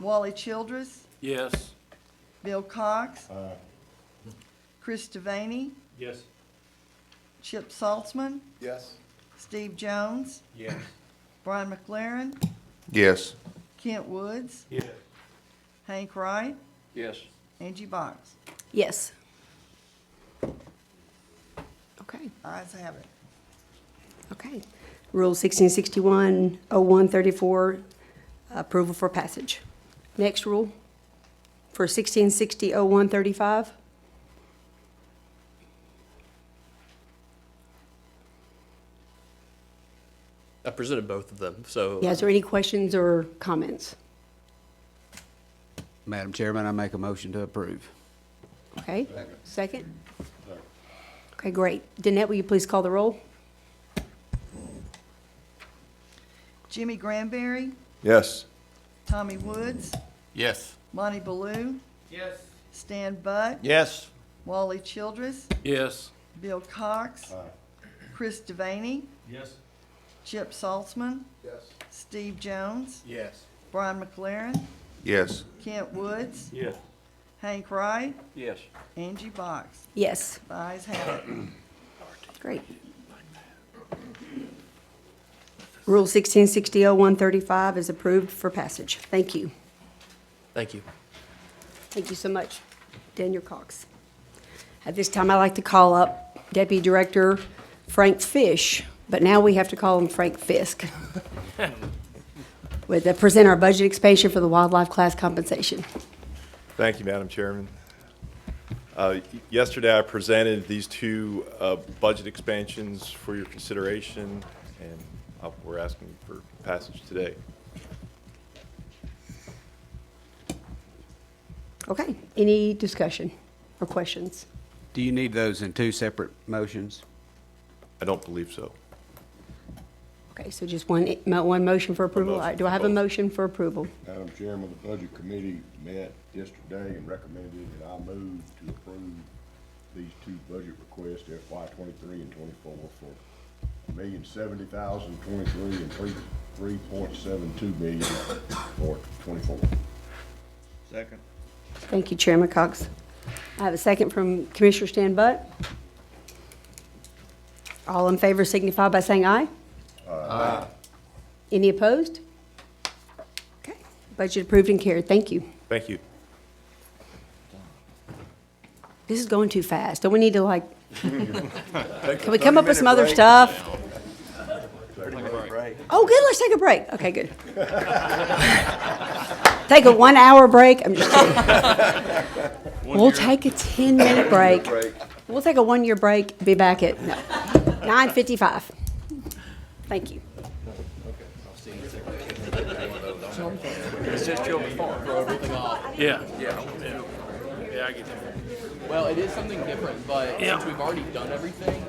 Wally Childress, Yes. Bill Cox, Chris Devaney, Yes. Chip Saltzman, Yes. Steve Jones, Yes. Brian McLaren, Yes. Kent Woods, Yes. Hank Wright, Yes. Angie Box. Yes. Okay, Ayes have it. okay. Rule 1661-0134, approval for passage. Next rule for 1660-0135. I presented both of them, so. Yeah, is there any questions or comments? Madam Chairman, I make a motion to approve. Okay, second? Okay, great. Danette, will you please call the roll? Jimmy Granberry, Yes. Tommy Woods, Yes. Monty Baloo, Yes. Stan Budd, Yes. Wally Childress, Yes. Bill Cox, Chris Devaney, Yes. Chip Saltzman, Yes. Steve Jones, Yes. Brian McLaren, Yes. Kent Woods, Yes. Hank Wright, Yes. Angie Box. Yes, The ayes have it. great. Rule 1660-0135 is approved for passage. Thank you. Thank you. Thank you so much, Daniel Cox. At this time, I'd like to call up Deputy Director Frank Fish, but now we have to call him Frank Fisk. With present our budget expansion for the wildlife class compensation. Thank you, Madam Chairman. Yesterday, I presented these two budget expansions for your consideration, and we're asking for passage today. Okay, any discussion or questions? Do you need those in two separate motions? I don't believe so. Okay, so just one motion for approval. All right, do I have a motion. motion for approval? Madam Chairman, the Budget Committee met yesterday and recommended that I move to approve these two budget requests, FY '23 and '24, for $1,070,023 and $3.72 million for '24. Second. Thank you, Chairman Cox. I have a second from Commissioner Stan Butt. All in favor signify by saying aye. Aye. Any opposed? Okay, budget approved and carried. Thank you. Thank you. This is going too fast. Don't we need to like, can we come up with some other stuff? Oh, good, let's take a break. Okay, good. Take a 1 hour break? I'm just kidding. We'll take a 10-minute break. We'll take a 1 year break, be back at 9:55. Thank you. It's just your throw everything off. Yeah, I get that. Well, it is something different, but since we've already done everything,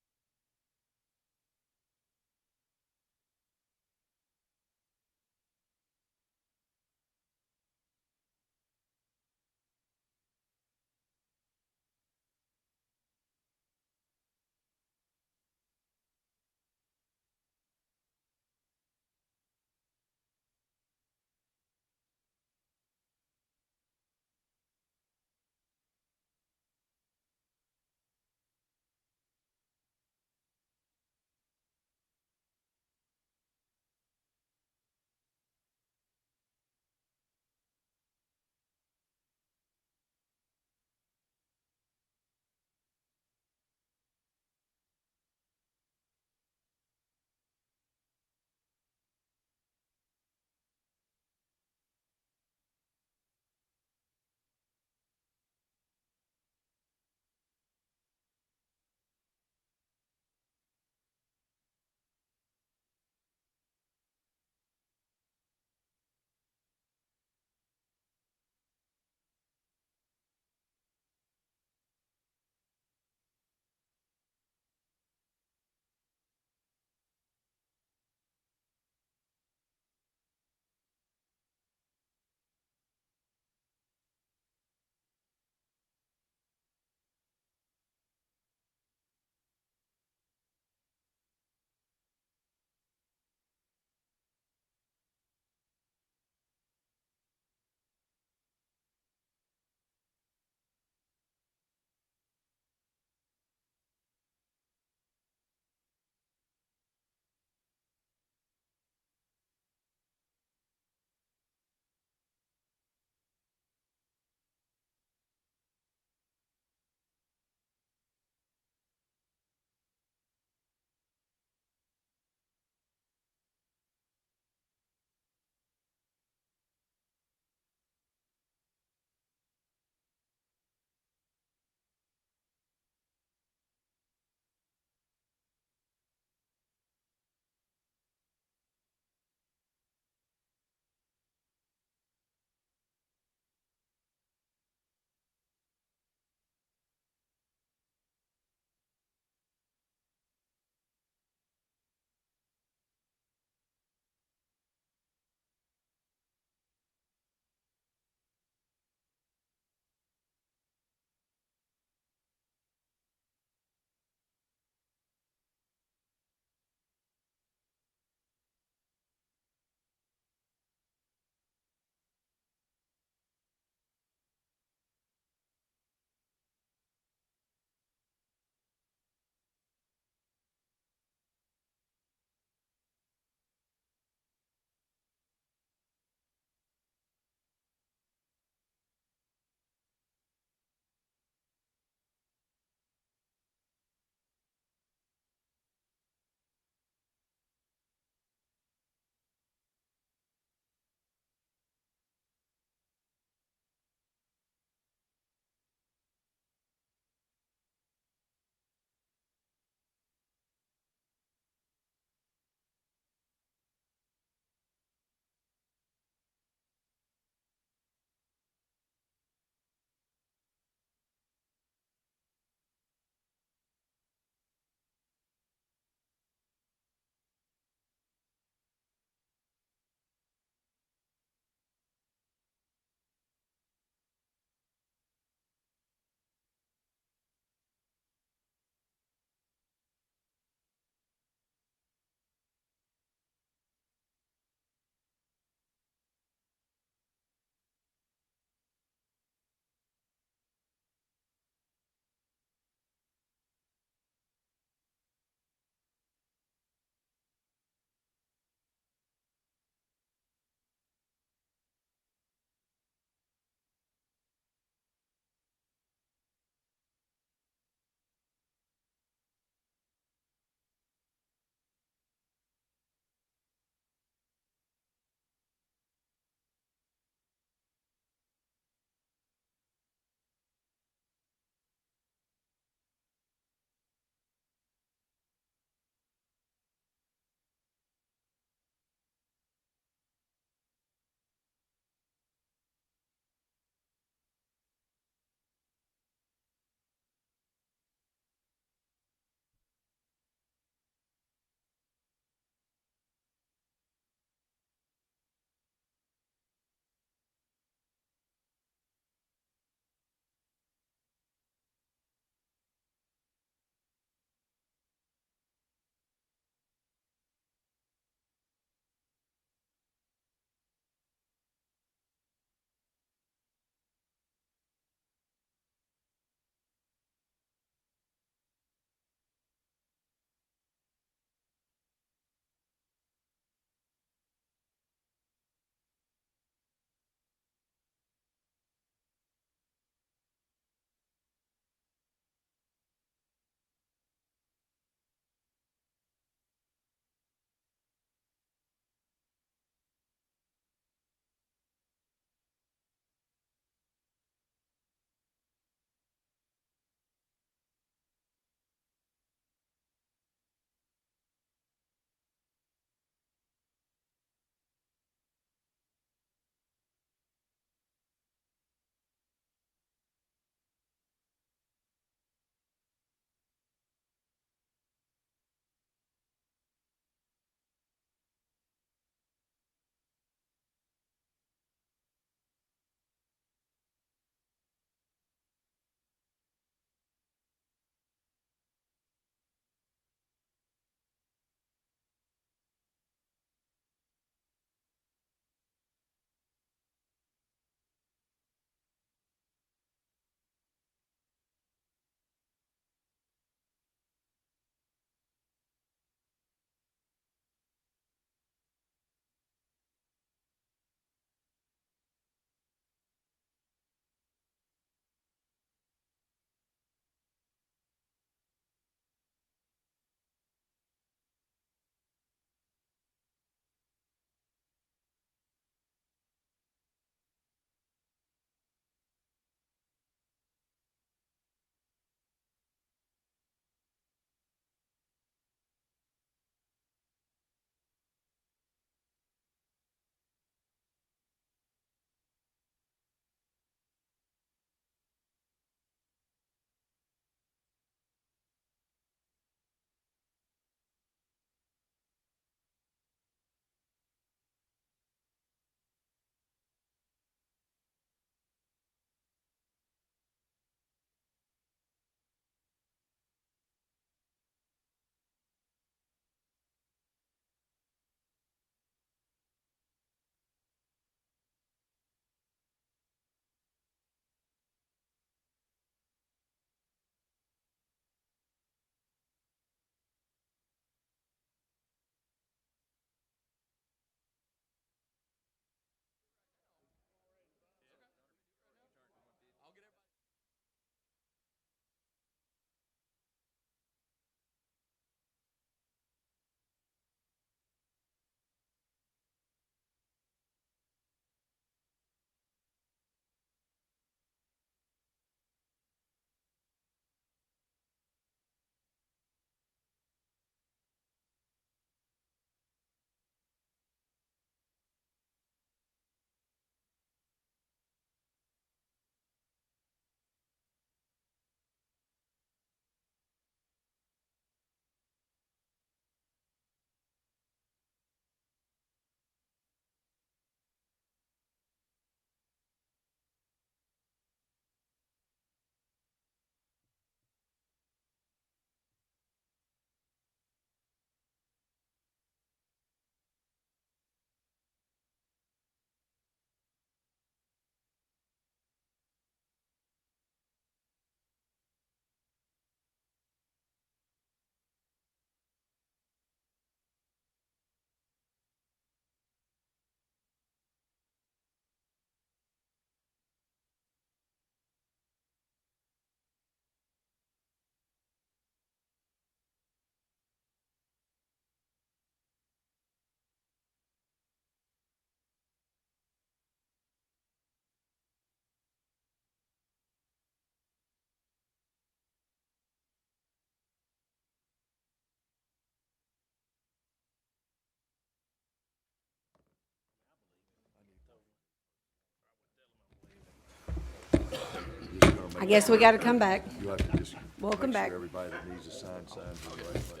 I guess we got to come back. You have to just. Welcome make sure back. Everybody that needs a sign, signs it the right way.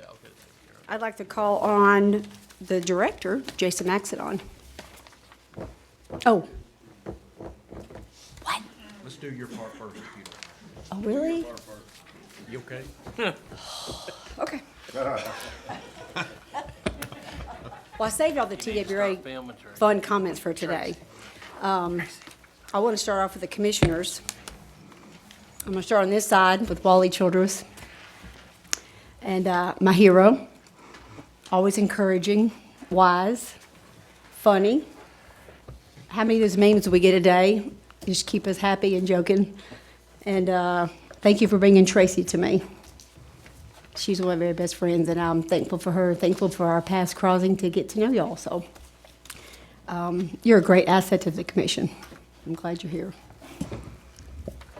I'd like to call on the director, Jason Maxidon. Oh. What? Let's do your part first, if you don't. Oh, really? You okay? Okay. Well, I saved all the TWRA fun comments for today. I want to start off with the commissioners. I'm going to start on this side with Wally Childress. And my hero, always encouraging, wise, funny. How many of those memes do we get a day? Just keep us happy and joking. And thank you for bringing Tracy to me. She's one of my very best friends, and I'm thankful for her, thankful for our paths crossing to get to know y'all. So you're a great asset to the commission. I'm glad you're here.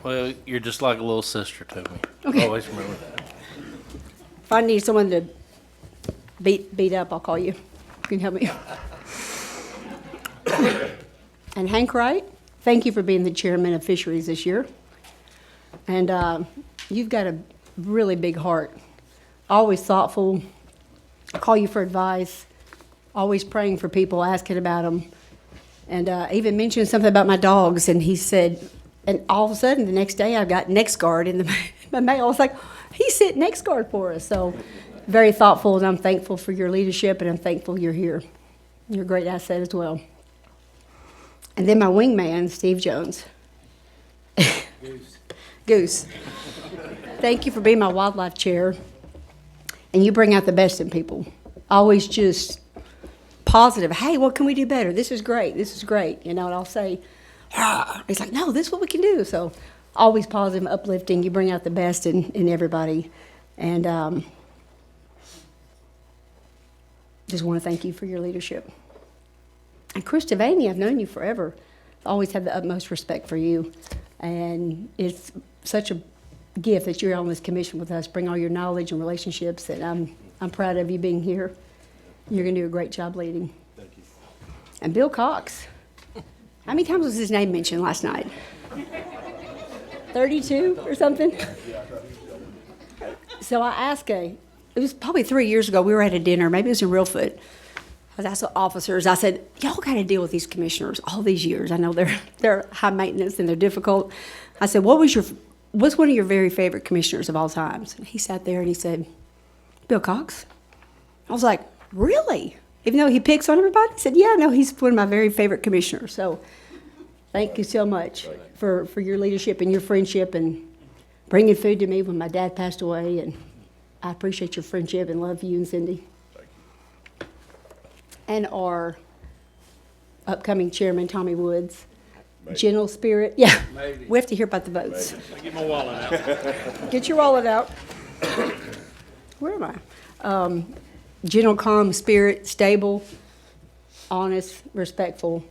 Well, you're just like a little sister to me. Okay. Always remember that. If I need someone to beat up, I'll call you. You can help me. And Hank Wright, thank you for being the chairman of fisheries this year. And you've got a really big heart. Always thoughtful. Call you for advice. Always praying for people, asking about them. And even mentioned something about my dogs, and he said, and all of a sudden the next day I got NexGuard in my mail. I was like, he sent NexGuard for us. So very thoughtful, and I'm thankful for your leadership, and I'm thankful you're here. You're a great asset as well. And then my wingman, Steve Jones. Goose. Thank you for being my wildlife chair. And you bring out the best in people. Always just positive. Hey, what can we do better? This is great. This is great. You know, and I'll say, it's like, no, this is what we can do. So always positive, uplifting. You bring out the best in everybody. And just want to thank you for your leadership. And Chris Devaney, I've known you forever. Always had the utmost respect for you. And it's such a gift that you're on this commission with us. Bring all your knowledge and relationships. And I'm proud of you being here. You're going to do a great job leading. Thank you. And Bill Cox. How many times was his name mentioned last night? 32 or something? So I asked it was probably 3 years ago, we were at a dinner, maybe it was in Reelfoot. I asked the officers, I said, y'all got to deal with these commissioners all these years. I know they're high maintenance and they're difficult. I said, what's one of your very favorite commissioners of all times? And he sat there and he said, Bill Cox. I was like, really? Even though he picks on everybody? He said, yeah, no, he's one of my very favorite commissioners. So thank you so much for your leadership and your friendship and bringing food to me when my dad passed away. And I appreciate your friendship and love you and Cindy. Thank you. And our upcoming chairman, Tommy Woods. Gentle spirit. Yeah, maybe. We have to hear about the votes. Get my wallet out. Get your wallet out. Where am I? Gentle, calm spirit, stable, honest, respectful.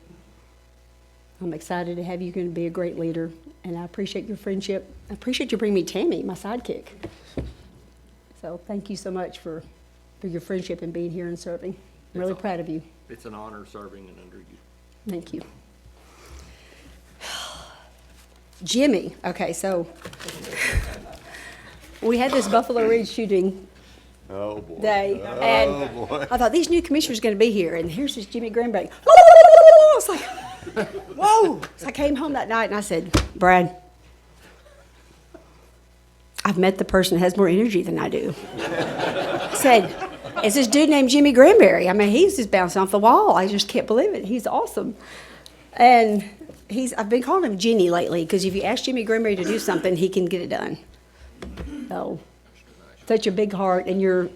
I'm excited to have you. You're going to be a great leader, and I appreciate your friendship. I appreciate you bringing me Tammy, my sidekick. So thank you so much for your friendship and being here and serving. I'm really proud of you. It's an honor serving and under you. Thank you. Jimmy. Okay, so we had this Buffalo Ridge shooting day, and I thought these new commissioners are going to be here, and here's this Jimmy Granberry. It's like, whoa! So I came home that night and I said, Brad, I've met the person that has more energy than I do. I said, it's this dude named Jimmy Granberry. I mean, he's just bouncing off the wall. I just can't believe it. He's awesome. And I've been calling him Ginny lately, because if you ask Jimmy Granberry to do something, he can get it done. So, such a big heart, and you're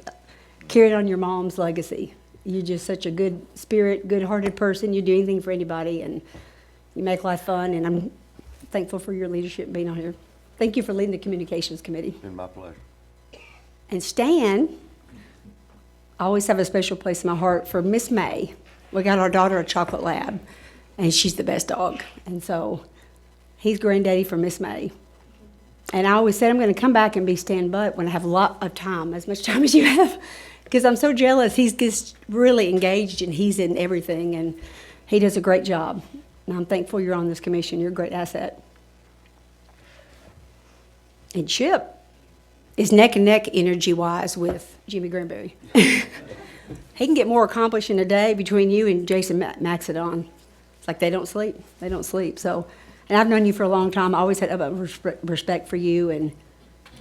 carrying on your mom's legacy. You're just such a good spirit, good-hearted person. You do anything for anybody, and you make life fun, and I'm thankful for your leadership being on here. Thank you for leading the communications committee. Been my pleasure. And Stan, I always have a special place in my heart for Miss May. We got our daughter a chocolate lab, and she's the best dog. And so he's granddaddy for Miss May. And I always said I'm going to come back and be Stan Butt when I have a lot of time, as much time as you have, because I'm so jealous. He's just really engaged, and he's in everything, and he does a great job. And I'm thankful you're on this commission. You're a great asset. And Chip is neck and neck energy-wise with Jimmy Granberry. He can get more accomplished in a day between you and Jason Maxidon. It's like they don't sleep. They don't sleep. So, and I've known you for a long time. I always had respect for you, and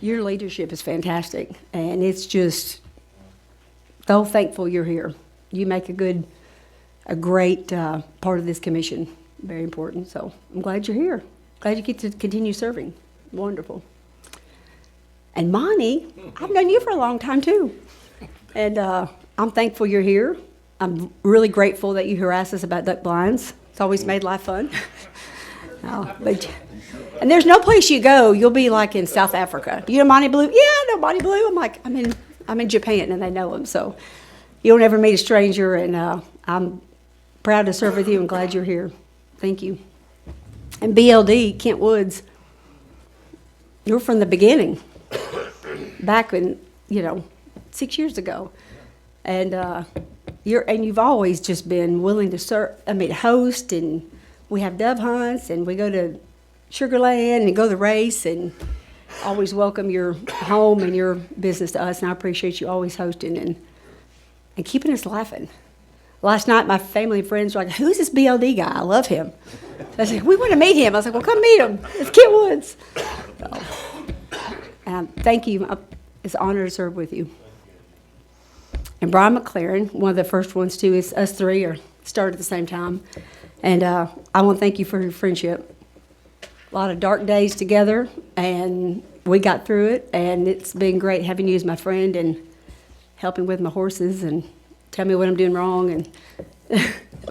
your leadership is fantastic. And it's just so thankful you're here. You make a great part of this commission. Very important. So I'm glad you're here. Glad you get to continue serving. Wonderful. And Monty, I've known you for a long time too. And I'm thankful you're here. I'm really grateful that you harass us about duck blinds. It's always made life fun. And there's no place you go, you'll be like in South Africa. You know Monty Blue? Yeah, I know Monty Blue. I'm like, I'm in Japan and they know him. So you don't ever meet a stranger, and I'm proud to serve with you and glad you're here. Thank you. And BLD, Kent Woods, you're from the beginning, back in, 6 years ago. And you've always just been willing to serve, host, and we have dove hunts, and we go to Sugarland and go to the race, and always welcome your home and your business to us, and I appreciate you always hosting and keeping us laughing. Last night, my family and friends were like, who's this BLD guy? I love him. I said, we want to meet him. I was like, well, come meet him. It's Kent Woods. So, thank you. It's an honor to serve with you. And Brian McLaren, one of the first ones too, is us three are started at the same time. And I want to thank you for your friendship. A lot of dark days together, and we got through it, and it's been great having you as my friend and helping with my horses and tell me what I'm doing wrong. And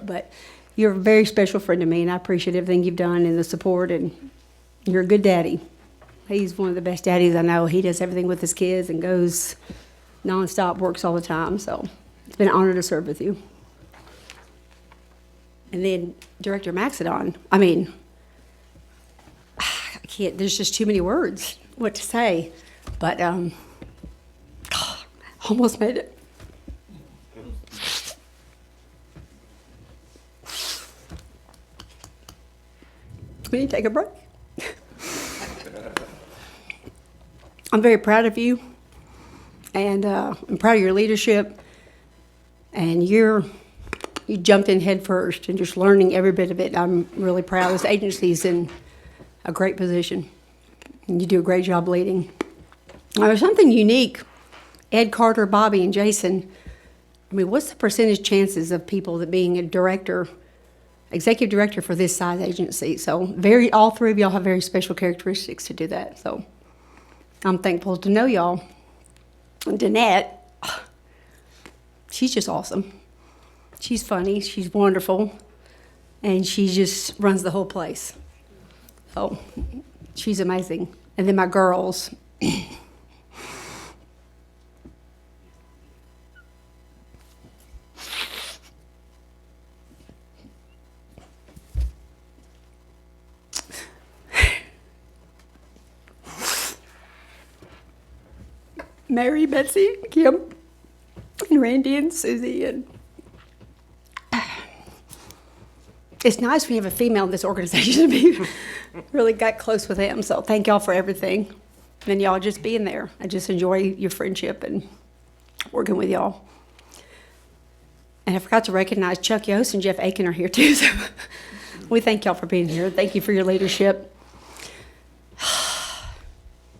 but you're a very special friend to me, and I appreciate everything you've done and the support, and you're a good daddy. He's one of the best daddies I know. He does everything with his kids and goes nonstop, works all the time. So it's been an honor to serve with you. And then Director Maxidon, I can't, there's just too many words what to say. But almost made it. We need to take a break. I'm very proud of you, and I'm proud of your leadership, and you jumped in head first and just learning every bit of it. I'm really proud. This agency's in a great position, and you do a great job leading. There's something unique. Ed, Carter, Bobby, and Jason, what's the percentage chances of people that being a director, executive director for this size agency? So all three of y'all have very special characteristics to do that. So I'm thankful to know y'all. And Danette, she's just awesome. She's funny, she's wonderful, and she just runs the whole place. So she's amazing. And then my girls. Mary, Betsy, Kim, and Randy, and Susie, and it's nice when you have a female in this organization to be really got close with them. So thank y'all for everything, and y'all just being there. I just enjoy your friendship and working with y'all. And I forgot to recognize Chuck Yost and Jeff Aiken are here too. So we thank y'all for being here. Thank you for your leadership.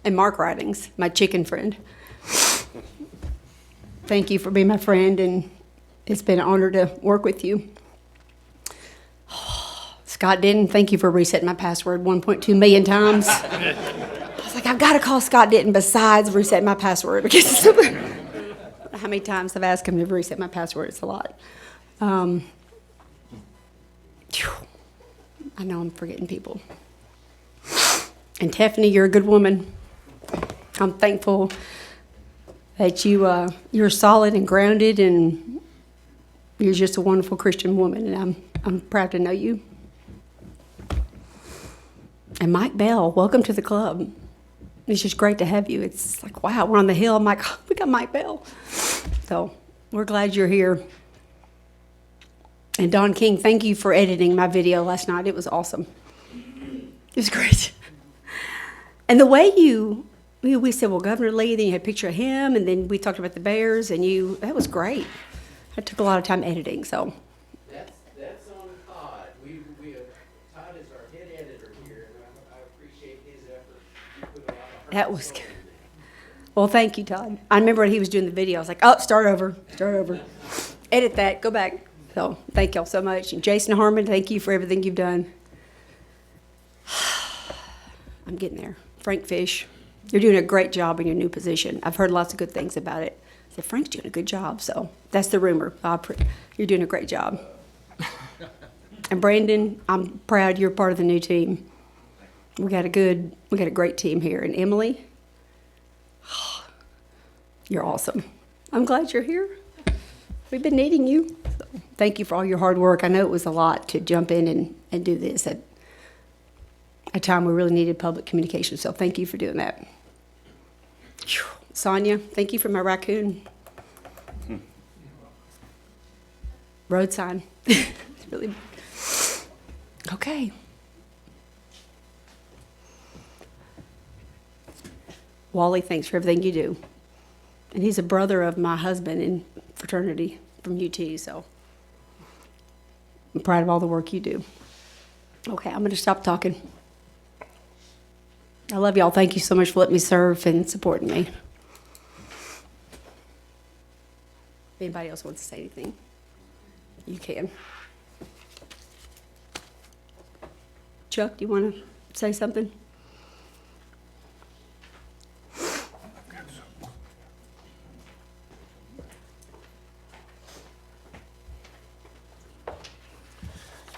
And Mark Ridings, my chicken friend. Thank you for being my friend, and it's been an honor to work with you. Scott Denton, thank you for resetting my password 1.2 million times. I was like, I've got to call Scott Denton besides reset my password, because how many times I've asked him to reset my password? It's a lot. I know I'm forgetting people. And Tiffany, you're a good woman. I'm thankful that you're solid and grounded, and you're just a wonderful Christian woman, and I'm proud to know you. And Mike Bell, welcome to the club. It's just great to have you. It's like, wow, we're on the hill. I'm like, oh, we got Mike Bell. So we're glad you're here. And Don King, thank you for editing my video last night. It was awesome. It was great. And the way you we said, well, Governor Lee, then you had a picture of him, and then we talked about the Bears, and that was great. I took a lot of time editing, so. That's on Todd. Todd is our head editor here, and I appreciate his effort. He put a lot of That was good. Well, thank you, Todd. I remember when he was doing the video, I was like, oh, start over. Edit that, go back. So, thank y'all so much. And Jason Harmon, thank you for everything you've done. I'm getting there. Frank Fish, you're doing a great job in your new position. I've heard lots of good things about it. I said, Frank's doing a good job, so that's the rumor. You're doing a great job. And Brandon, I'm proud you're part of the new team. We got a great team here. And Emily, you're awesome. I'm glad you're here. We've been needing you. So thank you for all your hard work. I know it was a lot to jump in and do this at a time we really needed public communication. So thank you for doing that. Sonia, thank you for my raccoon. Road sign. It's really okay. Wally, thanks for everything you do. And he's a brother of my husband in fraternity from UT, so I'm proud of all the work you do. Okay, I'm going to stop talking. I love y'all. Thank you so much for letting me serve and supporting me. If anybody else wants to say anything, you can. Chuck, do you want to say something?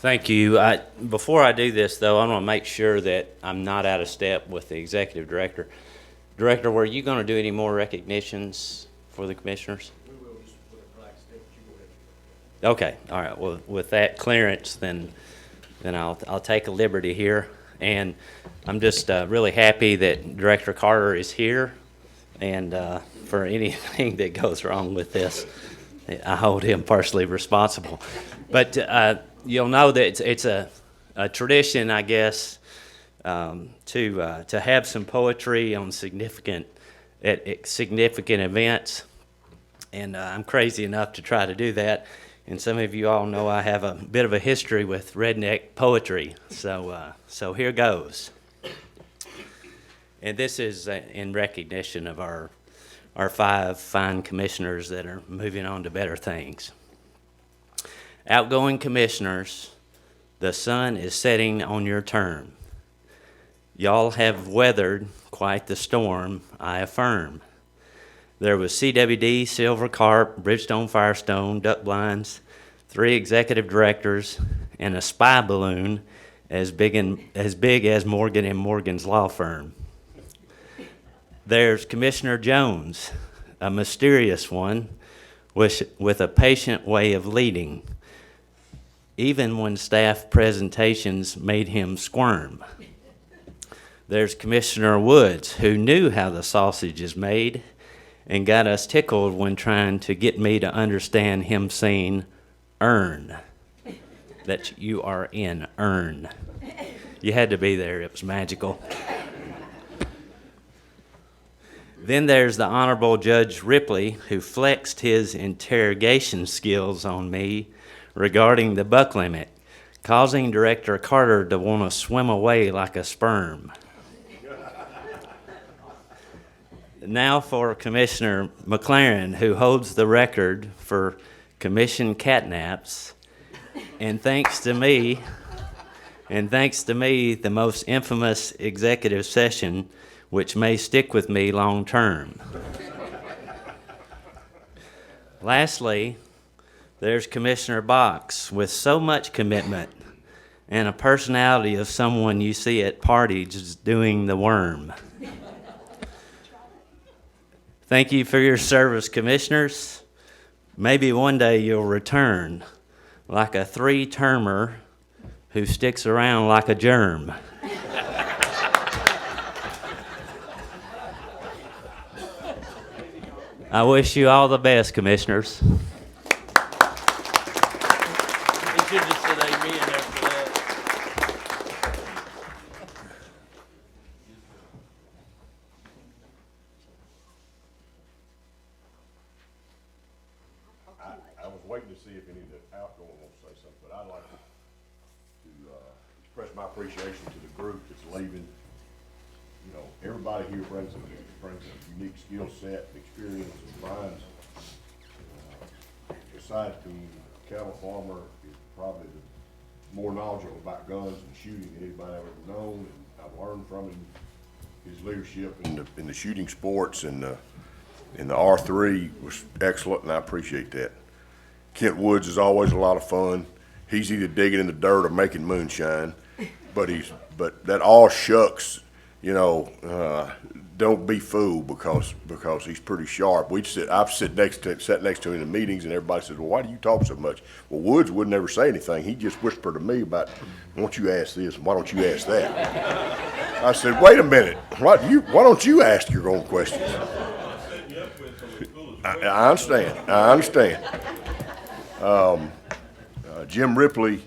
Thank you. Before I do this, though, I want to make sure that I'm not out of step with the executive director. Director, were you going to do any more recognitions for the commissioners? We will, just put a black stick, but you go ahead. Okay, all right. Well, with that clearance, then I'll take a liberty here, and I'm just really happy that Director Carter is here, and for anything that goes wrong with this, I hold him partially responsible. But you'll know that it's a tradition, I guess, to have some poetry on significant events, and I'm crazy enough to try to do that. And some of you all know I have a bit of a history with redneck poetry, so here goes. And this is in recognition of our 5 fine commissioners that are moving on to better things. Outgoing commissioners, the sun is setting on your term. Y'all have weathered quite the storm, I affirm. There was CWD, Silver Carp, Bridgestone Firestone, Duck Blinds, 3 executive directors, and a spy balloon as big as Morgan and Morgan's law firm. There's Commissioner Jones, a mysterious one with a patient way of leading, even when staff presentations made him squirm. There's Commissioner Woods, who knew how the sausage is made and got us tickled when trying to get me to understand him saying, earn. That you are in, earn. You had to be there, it was magical. Then there's the Honorable Judge Ripley, who flexed his interrogation skills on me regarding the buck limit, causing Director Carter to want to swim away like a sperm. Now for Commissioner McLaren, who holds the record for commission catnaps, and thanks to me, the most infamous executive session, which may stick with me long term. Lastly, there's Commissioner Box, with so much commitment and a personality of someone you see at parties doing the worm. Thank you for your service, commissioners. Maybe one day you'll return like a 3-termer who sticks around like a germ. I wish you all the best, commissioners. He should have said amen after that. express my appreciation to the group that's leaving. You know, everybody here brings a unique skill set and experience, and Brian's, besides being a cattle farmer, is probably the more knowledgeable about guns and shooting than anybody I've ever known. And I've learned from him his leadership in the shooting sports, and the R3 was excellent, and I appreciate that. Kent Woods is always a lot of fun. He's either digging in the dirt or making moonshine, but that all shucks, you know, don't be fooled because he's pretty sharp. I've sat next to him in the meetings, and everybody says, well, why do you talk so much? Well, Woods would never say anything. He just whispered to me about, why don't you ask this and why don't you ask that? I said, wait a minute, why don't you ask your own questions? I understand. Jim Ripley,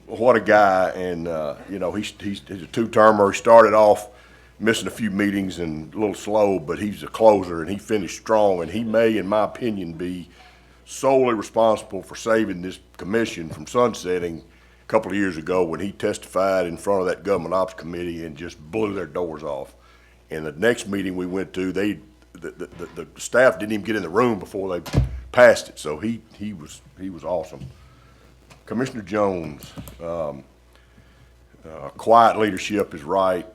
what a guy, and you know, he's a two-termer. He started off missing a few meetings and a little slow, but he's a closer, and he finished strong, and he may, in my opinion, be solely responsible for saving this commission from sunsetting a couple of years ago when he testified in front of that government ops committee and just blew their doors off. And the next meeting we went to, the staff didn't even get in the room before they passed it, so he was awesome. Commissioner Jones, quiet leadership is right.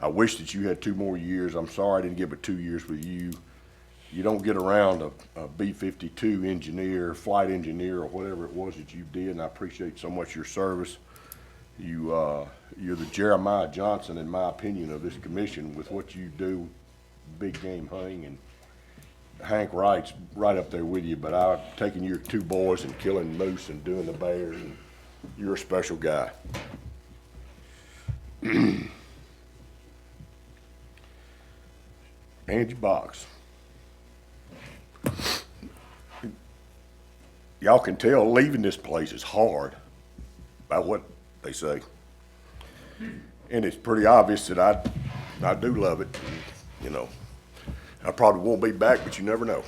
I wish that you had 2 more years. I'm sorry I didn't give it 2 years with you. You don't get around a B-52 engineer, flight engineer, or whatever it was that you did, and I appreciate so much your service. You're the Jeremiah Johnson, in my opinion, of this commission with what you do, big game hunting, and Hank Wright's right up there with you, but I've taken your 2 boys and killing moose and doing the bears, and you're a special guy. Angie Box. Y'all can tell leaving this place is hard by what they say. And it's pretty obvious that I do love it. And, you know, I probably won't be back, but you never know.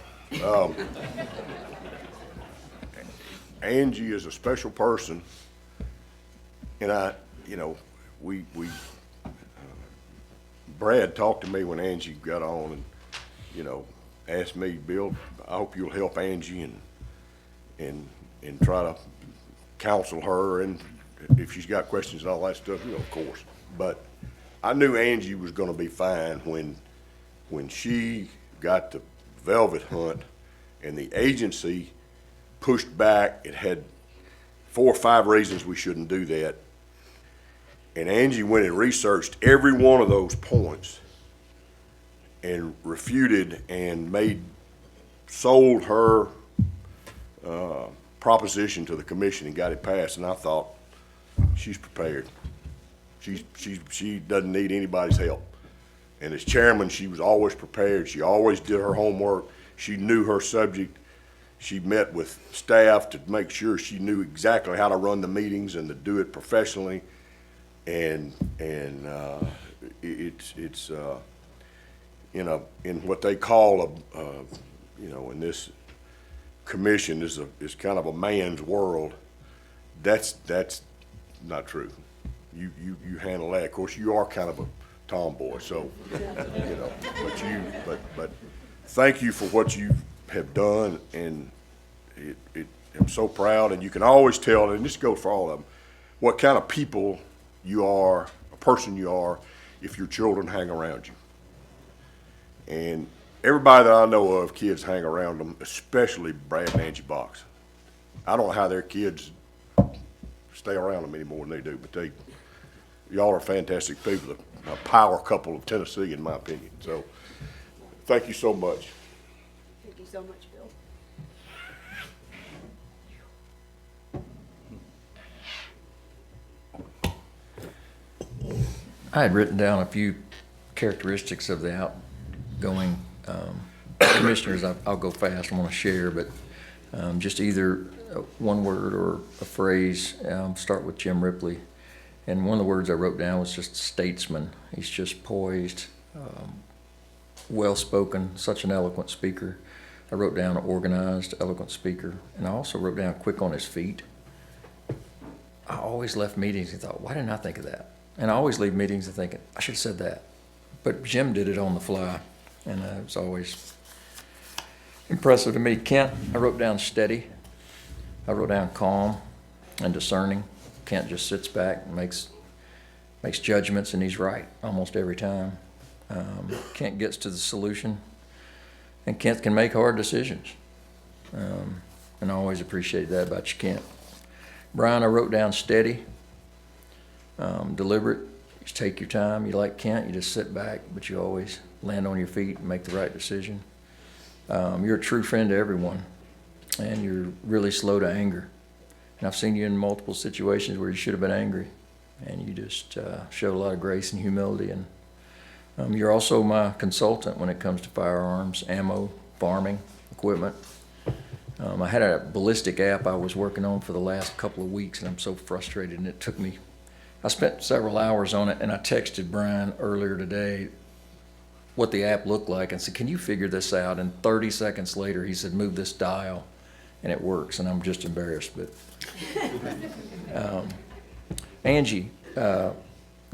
Angie is a special person, and you know, Brad talked to me when Angie got on, and you know, asked me, Bill, I hope you'll help Angie and try to counsel her, and if she's got questions and all that stuff, you know, of course. But I knew Angie was going to be fine when she got the velvet hunt and the agency pushed back. It had 4 or 5 reasons we shouldn't do that. And Angie went and researched every one of those points and refuted and sold her proposition to the commission and got it passed. And I thought, she's prepared. She doesn't need anybody's help. And as chairman, she was always prepared. She always did her homework. She knew her subject. She met with staff to make sure she knew exactly how to run the meetings and to do it professionally. And it's you know, in what they call you know, in this commission is kind of a man's world. That's not true. You handle that. Of course, you are kind of a tomboy, so you know. But thank you for what you have done, and I'm so proud. And you can always tell, and this goes for all of them, what kind of people you are, a person you are, if your children hang around you. And everybody that I know of, kids hang around them, especially Brad and Angie Box. I don't know how their kids stay around them any more than they do, but y'all are fantastic people, a power couple of Tennessee, in my opinion. So, thank you so much. Thank you so much, Bill. I had written down a few characteristics of the outgoing commissioners. I'll go fast. I want to share, but just either one word or a phrase. Start with Jim Ripley. And one of the words I wrote down was just statesman. He's just poised, well-spoken, such an eloquent speaker. I wrote down organized, eloquent speaker. And I also wrote down quick on his feet. I always left meetings and thought, why didn't I think of that? And I always leave meetings and thinking, I should have said that. But Jim did it on the fly, and it was always impressive to me. Kent, I wrote down steady. I wrote down calm and discerning. Kent just sits back and makes judgments, and he's right almost every time. Kent gets to the solution, and Kent can make hard decisions. And I always appreciate that about you, Kent. Brian, I wrote down steady, deliberate. You just take your time. You like Kent, you just sit back, but you always land on your feet and make the right decision. You're a true friend to everyone, and you're really slow to anger. And I've seen you in multiple situations where you should have been angry, and you just showed a lot of grace and humility. And you're also my consultant when it comes to firearms, ammo, farming, equipment. I had a ballistic app I was working on for the last couple of weeks, and I'm so frustrated, and it took me, I spent several hours on it, and I texted Brian earlier today what the app looked like and said, can you figure this out? And 30 seconds later, he said, move this dial, and it works, and I'm just embarrassed. But Angie, the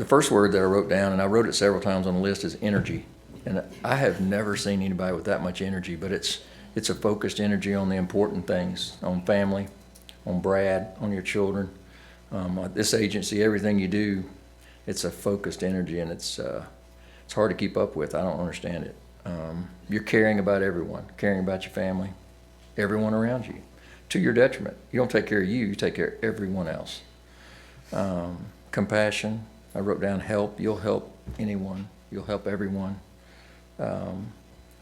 first word that I wrote down, and I wrote it several times on the list, is energy. And I have never seen anybody with that much energy, but it's a focused energy on the important things, on family, on Brad, on your children. This agency, everything you do, it's a focused energy, and it's hard to keep up with. I don't understand it. You're caring about everyone, caring about your family, everyone around you, to your detriment. You don't take care of you, you take care of everyone else. Compassion, I wrote down help. You'll help anyone. You'll help everyone.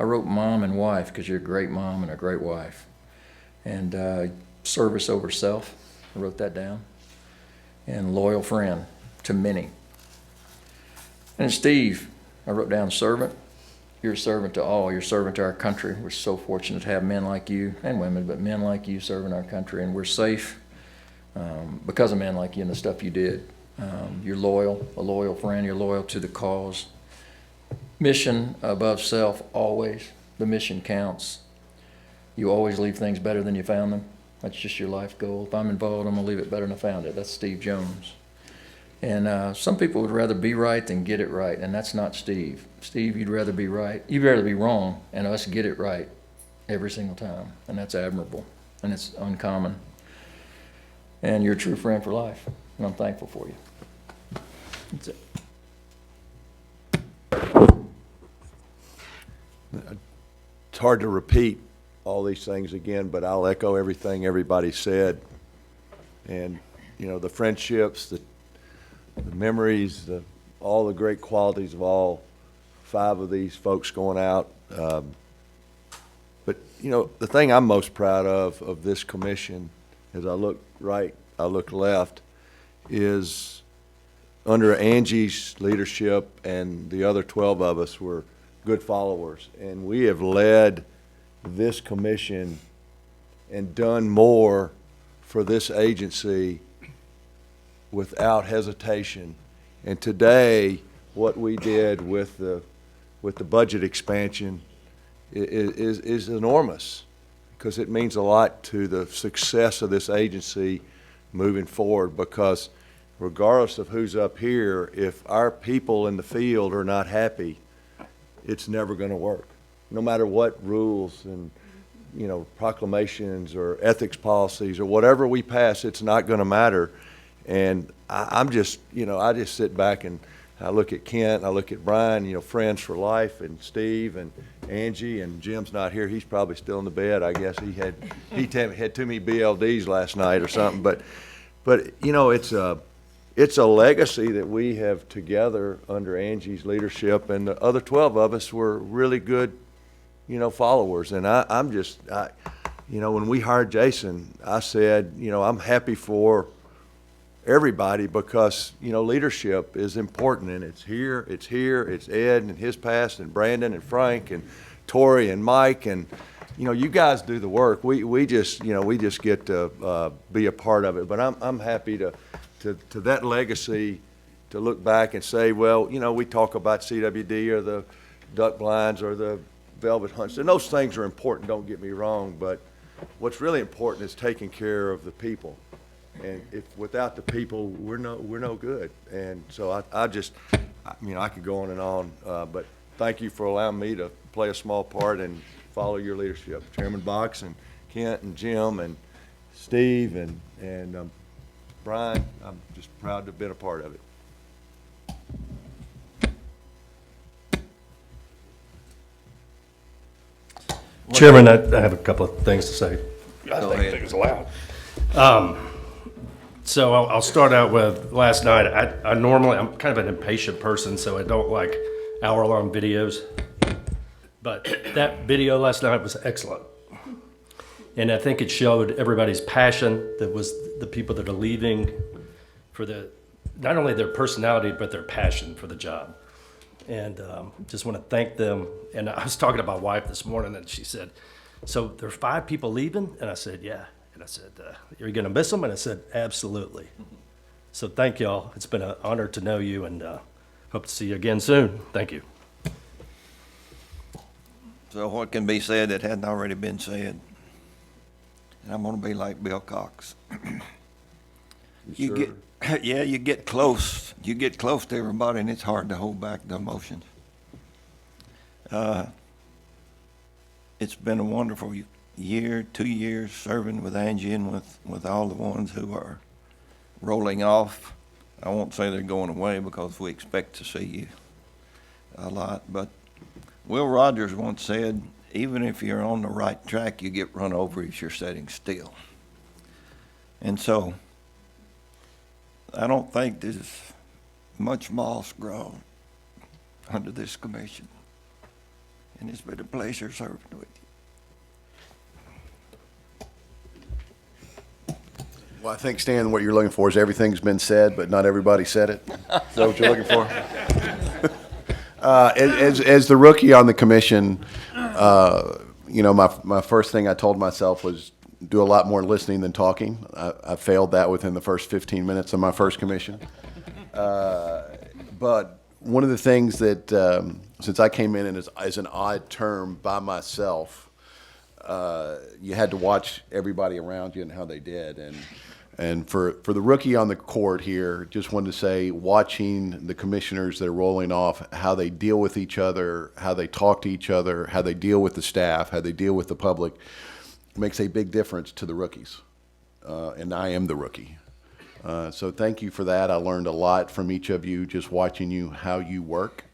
I wrote mom and wife because you're a great mom and a great wife. And service over self, I wrote that down. And loyal friend to many. And Steve, I wrote down servant. You're a servant to all. You're a servant to our country. We're so fortunate to have men like you, and women, but men like you serving our country. And we're safe because of men like you and the stuff you did. You're loyal, a loyal friend. You're loyal to the cause. Mission above self, always. The mission counts. You always leave things better than you found them. That's just your life goal. If I'm involved, I'm going to leave it better than I found it. That's Steve Jones. And some people would rather be right than get it right, and that's not Steve. Steve, you'd rather be right. You'd rather be wrong and us get it right every single time, and that's admirable, and it's uncommon. And you're a true friend for life, and I'm thankful for you. That's it. It's hard to repeat all these things again, but I'll echo everything everybody said. And, you know, the friendships, the memories, all the great qualities of all 5 of these folks going out. But, you know, the thing I'm most proud of this commission, as I look right, I look left, is under Angie's leadership and the other 12 of us were good followers. And we have led this commission and done more for this agency without hesitation. And today, what we did with the budget expansion is enormous, because it means a lot to the success of this agency moving forward. Because regardless of who's up here, if our people in the field are not happy, it's never going to work. No matter what rules and, you know, proclamations or ethics policies or whatever we pass, it's not going to matter. And I'm just, you know, I just sit back and I look at Kent, I look at Brian, you know, friends for life, and Steve and Angie, and Jim's not here. He's probably still in the bed. I guess he had too many BLDs last night or something. But you know, it's a legacy that we have together under Angie's leadership, and the other 12 of us were really good, you know, followers. And I'm just, you know, when we hired Jason, I said, you know, I'm happy for everybody, because, you know, leadership is important, and it's Ed and his past, and Brandon and Frank and Torrey and Mike, and, you know, you guys do the work. We just, you know, we just get to be a part of it. But I'm happy to that legacy, to look back and say, well, you know, we talk about CWD or the duck blinds or the velvet hunts, and those things are important, don't get me wrong, but what's really important is taking care of the people. And if, without the people, we're no good. And so I mean, I could go on and on, but thank you for allowing me to play a small part and follow your leadership. Chairman Box and Kent and Jim and Steve and Brian, I'm just proud to have been a part of it. Chairman, I have a couple of things to say. I think things loud. So I'll start out with last night. I'm kind of an impatient person, so I don't like hour-long videos. But that video last night was excellent. And I think it showed everybody's passion. That was the people that are leaving for not only their personality, but their passion for the job. And just want to thank them. And I was talking to my wife this morning, and she said, so there are 5 people leaving? And I said, yeah. And I said, you're going to miss them? And I said, absolutely. So thank y'all. It's been an honor to know you, and hope to see you again soon. Thank you. So what can be said that hadn't already been said? And I'm going to be like Bill Cox. You get close. You get close to everybody, and it's hard to hold back the emotions. It's been a wonderful year, 2 years serving with Angie and with all the ones who are rolling off. I won't say they're going away because we expect to see you a lot, but Will Rogers once said, even if you're on the right track, you get run over if you're sitting still. And so I don't think there's much moss grown under this commission. And it's been a pleasure serving with you. Well, I think, Stan, what you're looking for is everything's been said, but not everybody said it. Is that what you're looking for? As the rookie on the commission, you know, my first thing I told myself was do a lot more listening than talking. I failed that within the first 15 minutes of my first commission. But one of the things that, since I came in and as an odd term by myself, you had to watch everybody around you and how they did. And for the rookie on the court here, just wanted to say, watching the commissioners that are rolling off, how they deal with each other, how they talk to each other, how they deal with the staff, how they deal with the public, makes a big difference to the rookies. And I am the rookie. So thank you for that. I learned a lot from each of you, just watching you, how you work.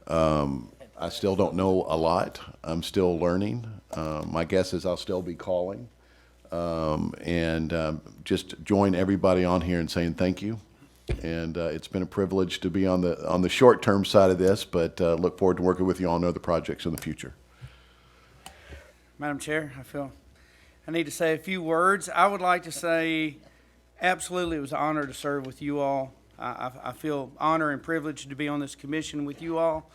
I still don't know a lot. I'm still learning. My guess is I'll still be calling. Just join everybody on here in saying thank you. And it's been a privilege to be on the short-term side of this, but look forward to working with you on other projects in the future. Madam Chair, I need to say a few words. I would like to say absolutely it was an honor to serve with you all. I feel honored and privileged to be on this commission with you all.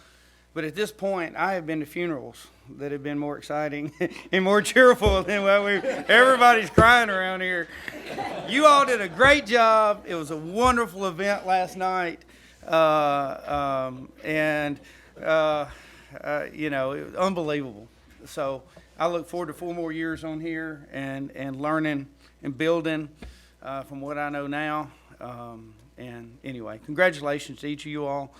But at this point, I have been to funerals that have been more exciting and more cheerful than everybody's crying around here. You all did a great job. It was a wonderful event last night. You know, it was unbelievable. So I look forward to 4 more years on here and learning and building from what I know now. And anyway, congratulations to each of you all.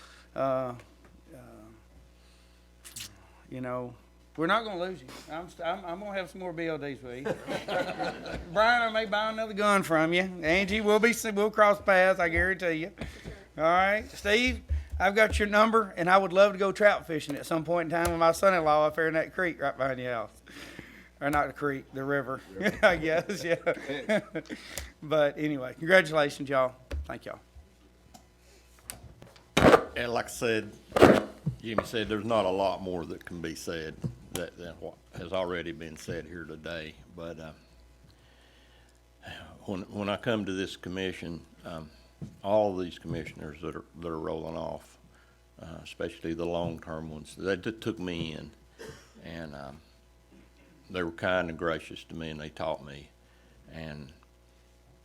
You know, we're not going to lose you. I'm going to have some more BLDs with you. Brian, I may buy another gun from you. Angie, we'll cross paths, I guarantee you. All right, Steve, I've got your number, and I would love to go trout fishing at some point in time with my son-in-law up there in that creek right behind your house. Or not the creek, the river, I guess, yeah. But anyway, congratulations, y'all. Thank y'all. And like I said, Jimmy said, there's not a lot more that can be said than what has already been said here today. But when I come to this commission, all of these commissioners that are rolling off, especially the long-term ones, they took me in, and they were kind and gracious to me, and they taught me, and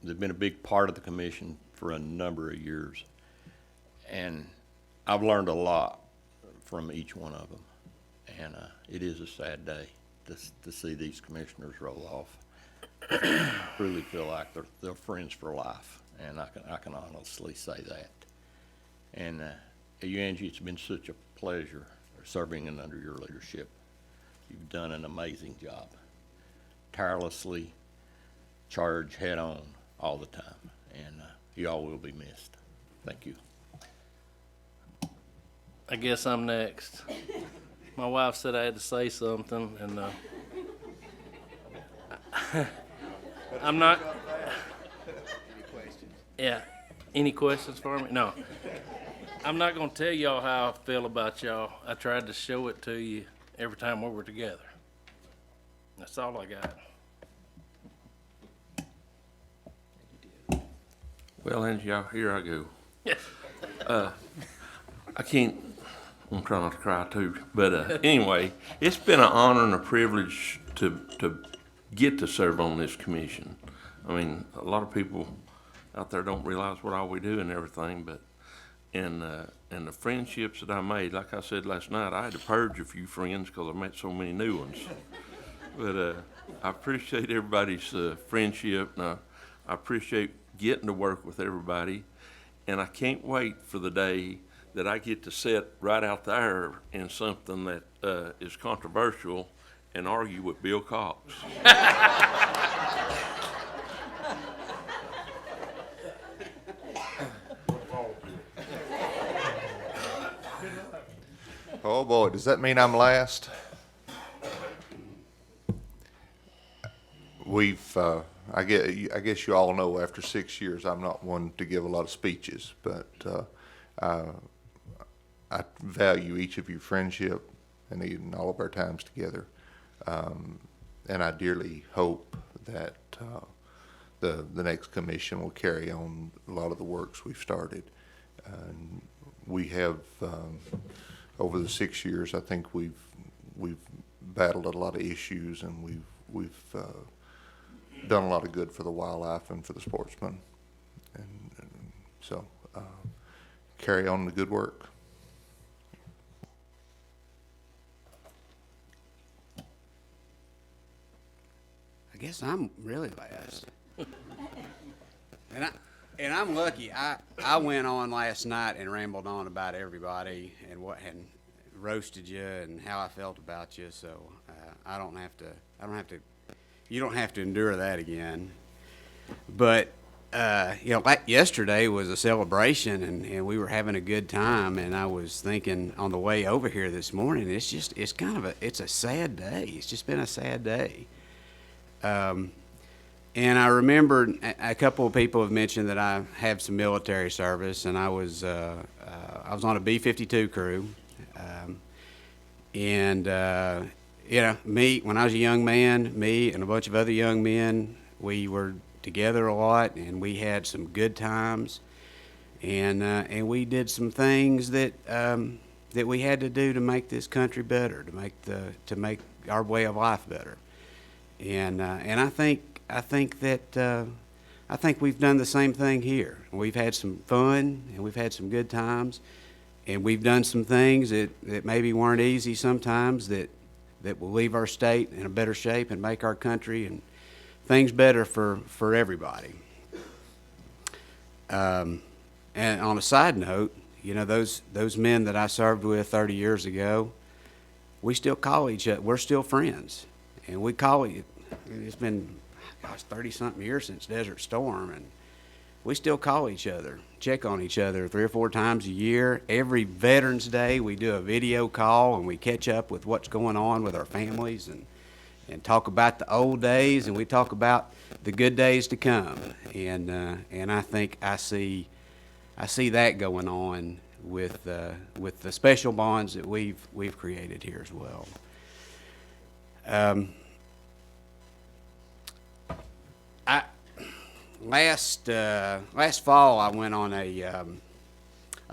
they've been a big part of the commission for a number of years, and I've learned a lot from each one of them, and it is a sad day to see these commissioners roll off. really feel like they're friends for life, and I can honestly say that. And you, Angie, it's been such a pleasure serving under your leadership. You've done an amazing job. Tirelessly, charge head on all the time, and you all will be missed. Thank you. I guess I'm next. My wife said I had to say something, and I'm not. Yeah. Any questions for me? No. I'm not going to tell y'all how I feel about y'all. I tried to show it to you every time we were together. That's all I got. Well, Angie, here I go. I can't, I'm trying not to cry too, but anyway, it's been an honor and a privilege to get to serve on this commission. I mean, a lot of people out there don't realize what all we do and everything, but and the friendships that I made, like I said last night, I had to purge a few friends because I met so many new ones. But I appreciate everybody's friendship, and I appreciate getting to work with everybody, and I can't wait for the day that I get to sit right out there in something that is controversial and argue with Bill Cox. Oh boy, does that mean I'm last? I guess you all know after 6 years I'm not one to give a lot of speeches, but I value each of your friendship and even all of our times together, and I dearly hope that the next commission will carry on a lot of the works we've started. We have over the 6 years, I think we've battled a lot of issues, and we've done a lot of good for the wildlife and for the sportsmen, and so carry on the good work. I guess I'm really last. And I'm lucky. I went on last night and rambled on about everybody and roasted you and how I felt about you. So I don't have to. You don't have to endure that again. But like yesterday was a celebration, and we were having a good time. And I was thinking on the way over here this morning, it's a sad day. It's just been a sad day. And I remembered a couple of people have mentioned that I have some military service, and I was on a B-52 crew, and when I was a young man, me and a bunch of other young men, we were together a lot, and we had some good times, and we did some things that we had to do to make this country better, to make our way of life better, and I think we've done the same thing here. We've had some fun, and we've had some good times, and we've done some things that maybe weren't easy sometimes that will leave our state in a better shape and make our country and things better for everybody. And on a side note, those men that I served with 30 years ago, we still call each other, we're still friends, and we call it. It's been 30-something years since Desert Storm, and we still call each other, check on each other 3 or 4 times a year. Every Veterans Day, we do a video call, and we catch up with what's going on with our families and talk about the old days, and we talk about the good days to come. And I think I see that going on with the special bonds that we've created here as well. Last fall, I went on a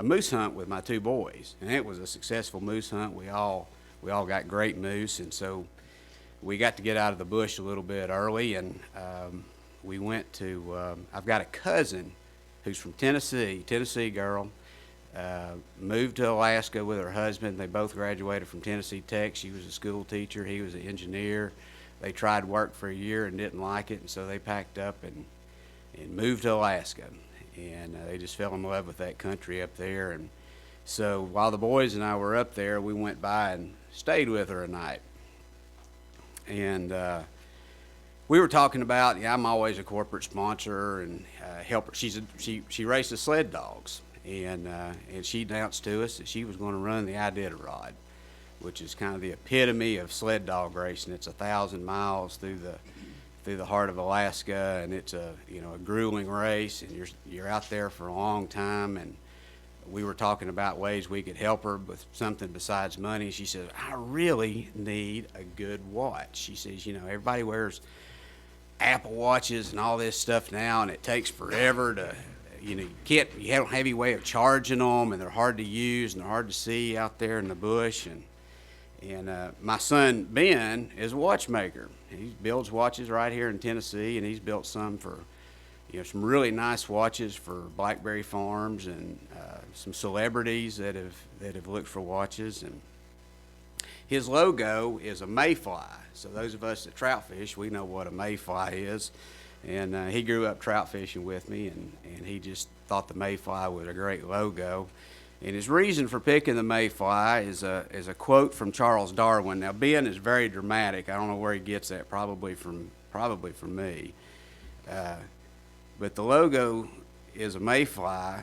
moose hunt with my 2 boys, and it was a successful moose hunt. We all got great moose, and so we got to get out of the bush a little bit early, and we went to. I've got a cousin who's from Tennessee girl, moved to Alaska with her husband. They both graduated from Tennessee Tech. She was a school teacher. He was an engineer. they tried work for a year and didn't like it, and so they packed up and moved to Alaska. And they just fell in love with that country up there. And so while the boys and I were up there, we went by and stayed with her a night. And we were talking about, I'm always a corporate sponsor and helper. She races sled dogs, and she announced to us that she was going to run the Iditarod, which is kind of the epitome of sled dog racing. It's 1,000 miles through the heart of Alaska, and it's a grueling race, and you're out there for a long time. And we were talking about ways we could help her with something besides money. She says, I really need a good watch. She says, everybody wears Apple Watches and all this stuff now, and it takes forever to, you don't have any way of charging them, and they're hard to use and they're hard to see out there in the bush. And my son, Ben, is a watchmaker. He builds watches right here in Tennessee, and he's built some for, some really nice watches for Blackberry Farms and some celebrities that have looked for watches. And his logo is a mayfly. So those of us that trout fish, we know what a mayfly is. And he grew up trout fishing with me, and he just thought the mayfly was a great logo. And his reason for picking the mayfly is a quote from Charles Darwin. Now, Ben is very dramatic. I don't know where he gets that, probably from me. But the logo is a mayfly,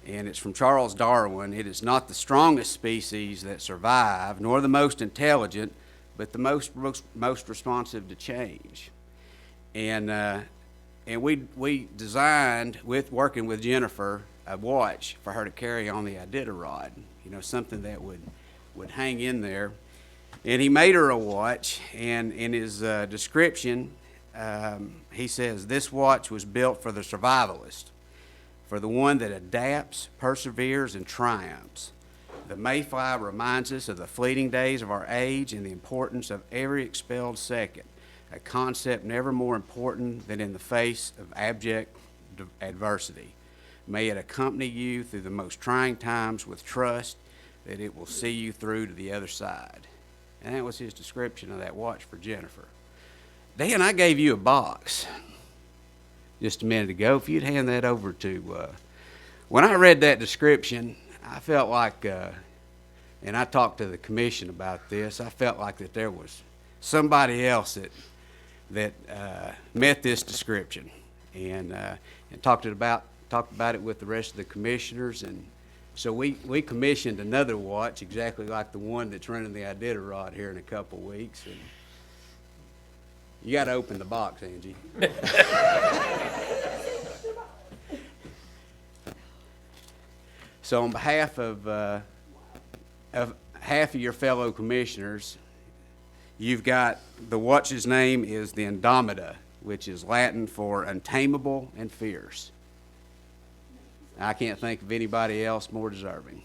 and it's from Charles Darwin. It is not the strongest species that survive, nor the most intelligent, but the most responsive to change. And we designed, working with Jennifer, a watch for her to carry on the Iditarod, something that would hang in there. And he made her a watch, and in his description, he says, this watch was built for the survivalist, for the one that adapts, perseveres, and triumphs. The mayfly reminds us of the fleeting days of our age and the importance of every expelled second, a concept never more important than in the face of abject adversity. May it accompany you through the most trying times with trust that it will see you through to the other side. And that was his description of that watch for Jennifer. Dan, I gave you a box just a minute ago. If you'd hand that over to, when I read that description, I felt like, and I talked to the commission about this, I felt like that there was somebody else that met this description, and talked about it with the rest of the commissioners. And so we commissioned another watch exactly like the one that's running the Iditarod here in a couple weeks. And you got to open the box, Angie. So on behalf of half of your fellow commissioners, you've got, the watch's name is the Indomita, which is Latin for untamable and fierce. I can't think of anybody else more deserving.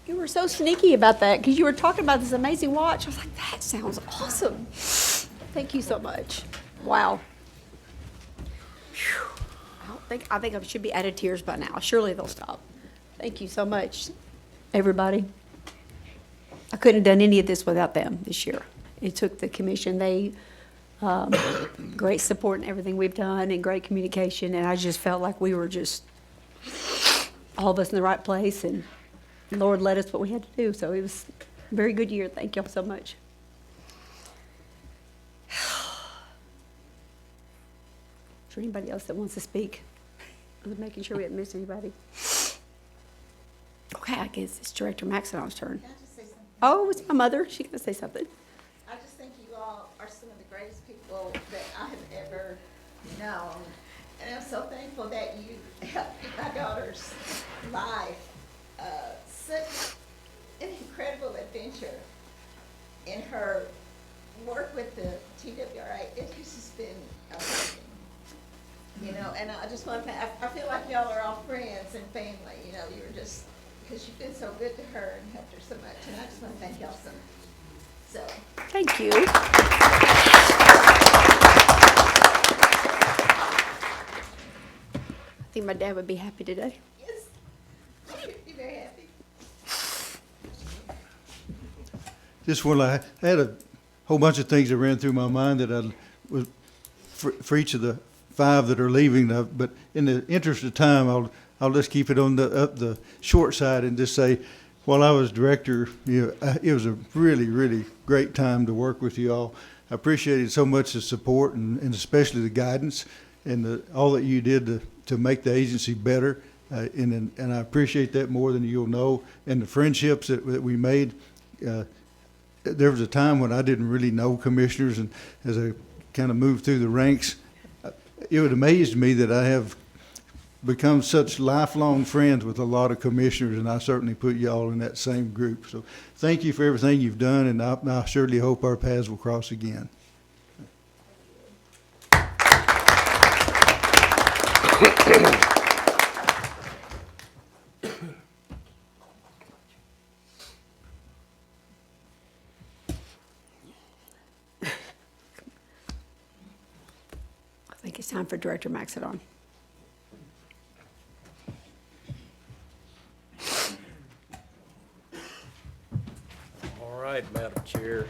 You were so sneaky about that because you were talking about this amazing watch. I was like, that sounds awesome. Thank you so much. Wow. I think I should be out of tears by now. Surely they'll stop. Thank you so much, everybody. I couldn't have done any of this without them this year. It took the commission. They, great support in everything we've done and great communication. And I just felt like we were just all of us in the right place, and Lord led us what we had to do. So it was a very good year. Thank y'all so much. Is there anybody else that wants to speak? I'm making sure we haven't missed anybody. Okay, I guess it's Director Maxon's turn. Can I just say something? Oh, it's my mother. She's going to say something. I just think you all are some of the greatest people that I have ever known. And I'm so thankful that you helped my daughter's life. Such an incredible adventure in her work with the TWRA. It has just been amazing. And I just want to, I feel like y'all are all friends and family. You were just, because you've been so good to her and helped her so much. And I just want to thank y'all so much. So, Thank you. I think my dad would be happy today. yes, you're very happy. Just when I had a whole bunch of things that ran through my mind that I was for each of the 5 that are leaving. But in the interest of time, I'll just keep it on the short side and just say, while I was director, it was a really great time to work with you all. I appreciated so much the support and especially the guidance and all that you did to make the agency better. And I appreciate that more than you'll know. And the friendships that we made. There was a time when I didn't really know commissioners, and as I kind of moved through the ranks, it would amaze me that I have become such lifelong friends with a lot of commissioners, and I certainly put you all in that same group. So thank you for everything you've done, and I surely hope our paths will cross again. I think it's time for Director Maxidon. All right, Madam Chair.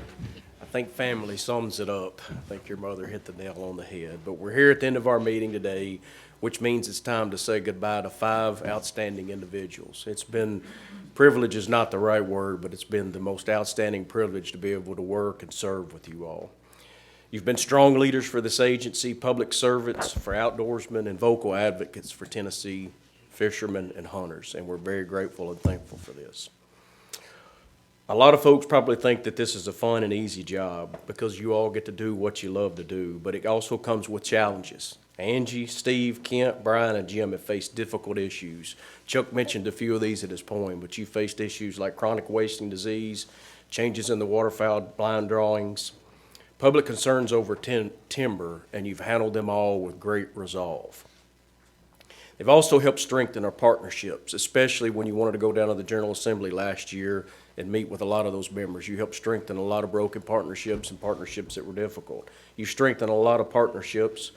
I think family sums it up. I think your mother hit the nail on the head. But we're here at the end of our meeting today, which means it's time to say goodbye to 5 outstanding individuals. It's been, privilege is not the right word, but it's been the most outstanding privilege to be able to work and serve with you all. You've been strong leaders for this agency, public servants, for outdoorsmen, and vocal advocates for Tennessee fishermen and hunters, and we're very grateful and thankful for this. A lot of folks probably think that this is a fun and easy job because you all get to do what you love to do, but it also comes with challenges. Angie, Steve, Kent, Brian, and Jim have faced difficult issues. Chuck mentioned a few of these at his point, but you faced issues like chronic wasting disease, changes in the waterfowl blind drawings, public concerns over timber, and you've handled them all with great resolve. They've also helped strengthen our partnerships, especially when you wanted to go down to the General Assembly last year and meet with a lot of those members. You helped strengthen a lot of broken partnerships and partnerships that were difficult. You strengthened a lot of partnerships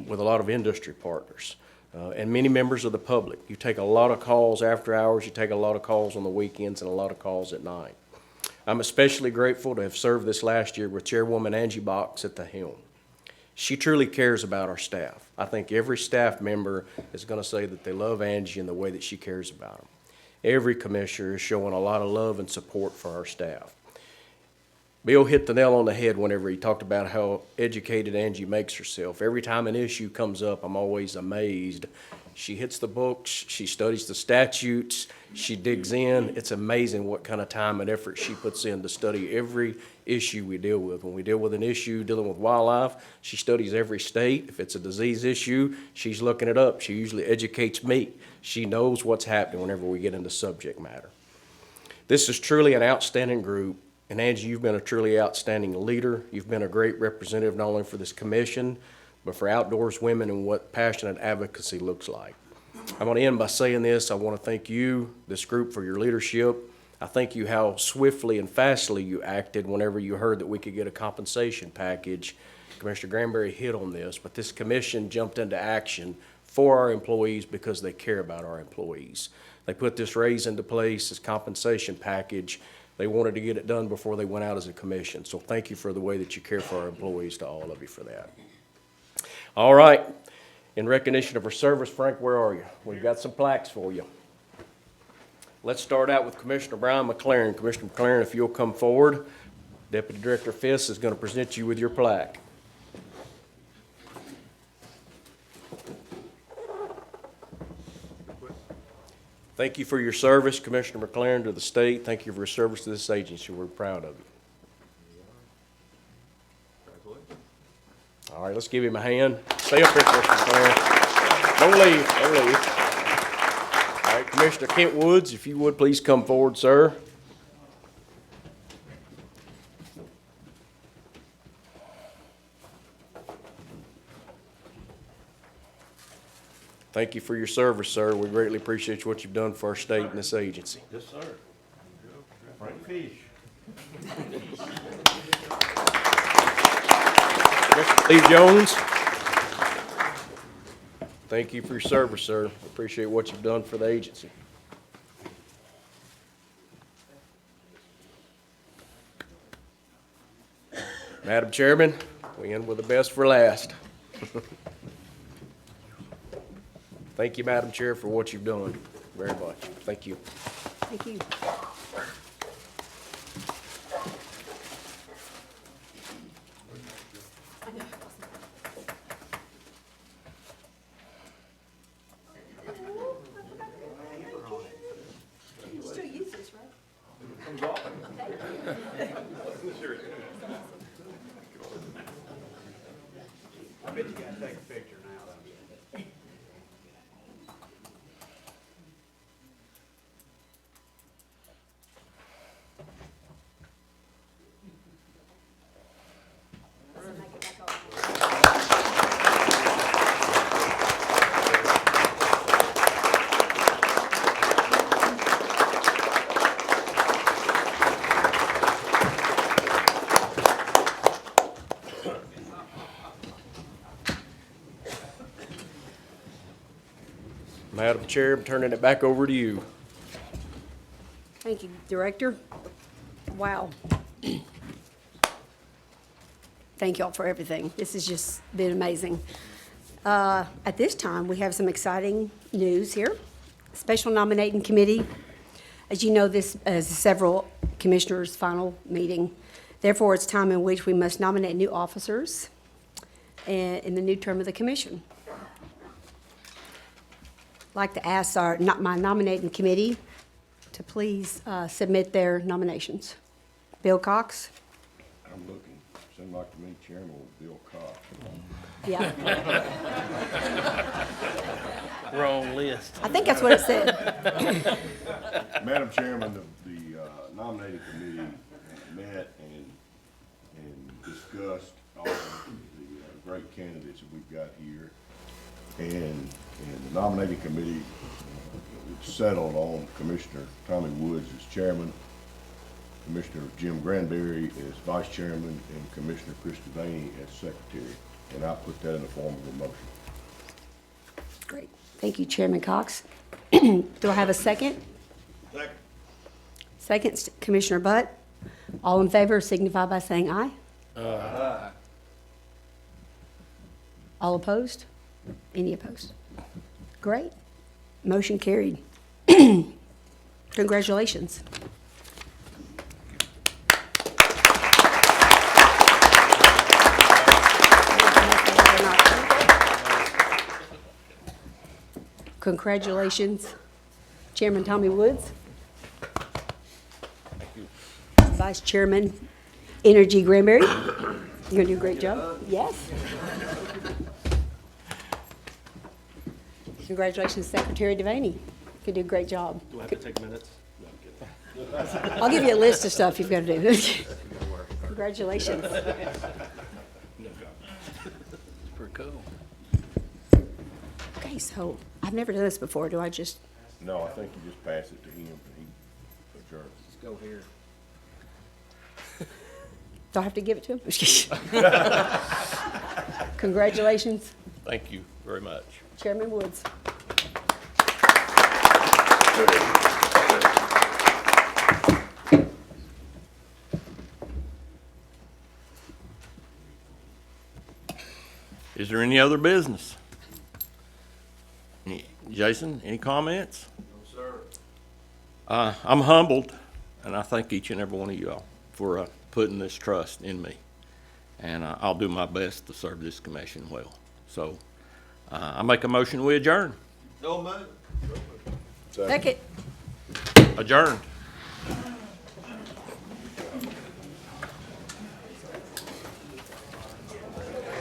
with a lot of industry partners and many members of the public. You take a lot of calls after hours, you take a lot of calls on the weekends, and a lot of calls at night. I'm especially grateful to have served this last year with Chairwoman Angie Box at the helm. She truly cares about our staff. I think every staff member is going to say that they love Angie in the way that she cares about them. Every commissioner is showing a lot of love and support for our staff. Bill hit the nail on the head whenever he talked about how educated Angie makes herself. Every time an issue comes up, I'm always amazed. She hits the books, she studies the statutes, she digs in. It's amazing what kind of time and effort she puts in to study every issue we deal with. When we deal with an issue dealing with wildlife, she studies every state. If it's a disease issue, she's looking it up. She usually educates me. She knows what's happening whenever we get into subject matter. This is truly an outstanding group. And Angie, you've been a truly outstanding leader. You've been a great representative not only for this commission, but for outdoors women and what passionate advocacy looks like. I'm going to end by saying this. I want to thank you, this group, for your leadership. I thank you how swiftly and fastly you acted whenever you heard that we could get a compensation package. Commissioner Granberry hit on this, but this commission jumped into action for our employees because they care about our employees. They put this raise into place, this compensation package. They wanted to get it done before they went out as a commission. So thank you for the way that you care for our employees, to all of you for that. All right. In recognition of her service, Frank, where are you? We've got some plaques for you. Let's start out with Commissioner Brian McLaren. Commissioner McLaren, if you'll come forward, Deputy Director Fisk is going to present you with your plaque. Thank you for your service, Commissioner McLaren, to the state. Thank you for your service to this agency. We're proud of you. All right, let's give him a hand. Stay up here, Commissioner McLaren. Don't leave, don't leave. All right, Commissioner Kent Woods, if you would please come forward, sir. Thank you for your service, sir. We greatly appreciate what you've done for our state and this agency. Yes, sir. Frank Fish. Lee Jones, thank you for your service, sir. Appreciate what you've done for the agency. Madam Chairman, we end with the best for last. Thank you, Madam Chair, for what you've done very much. Thank you. Thank you. Still use this, right? I bet you gotta take a picture now. Madam Chair, I'm turning it back over to you. Thank you, Director. Wow. Thank y'all for everything. This has just been amazing. At this time, we have some exciting news here. Special Nominating Committee. As you know, this is several commissioners' final meeting. Therefore, it's time in which we must nominate new officers in the new term of the commission. I'd like to ask my nominating committee to please submit their nominations. Bill Cox? I'm looking, seemed like to me Chairman was Bill Cox. Yeah. Wrong list. I think that's what it said. Madam Chairman, the nominating committee met and discussed all of the great candidates that we've got here. And the nominating committee settled on Commissioner Tommy Woods as chairman, Commissioner Jim Granberry as vice chairman, and Commissioner Chris Devaney as secretary. And I put that in the form of a motion. Great. Thank you, Chairman Cox. Do I have a second? Second. Second, Commissioner Butt. All in favor signify by saying aye. Aye. All opposed? Any opposed? Great. Motion carried. Congratulations. Congratulations, Chairman Tommy Woods. Vice Chairman Energy Granberry. You're gonna do a great job. Yes. Congratulations, Secretary Devaney. You can do a great job. Do I have to take minutes? No, I'm kidding. I'll give you a list of stuff you've got to do. Congratulations. Pretty cool. Okay, so I've never done this before. Do I just? No, I think you just pass it to him and he adjourns. Let's go here. Do I have to give it to him? Congratulations, Thank you very much. Chairman Woods. Is there any other business? Jason, any comments? No, sir. I'm humbled, and I thank each and every one of you all for putting this trust in me. And I'll do my best to serve this commission well. So I make a motion, we adjourn. No, man. Second. Adjourned.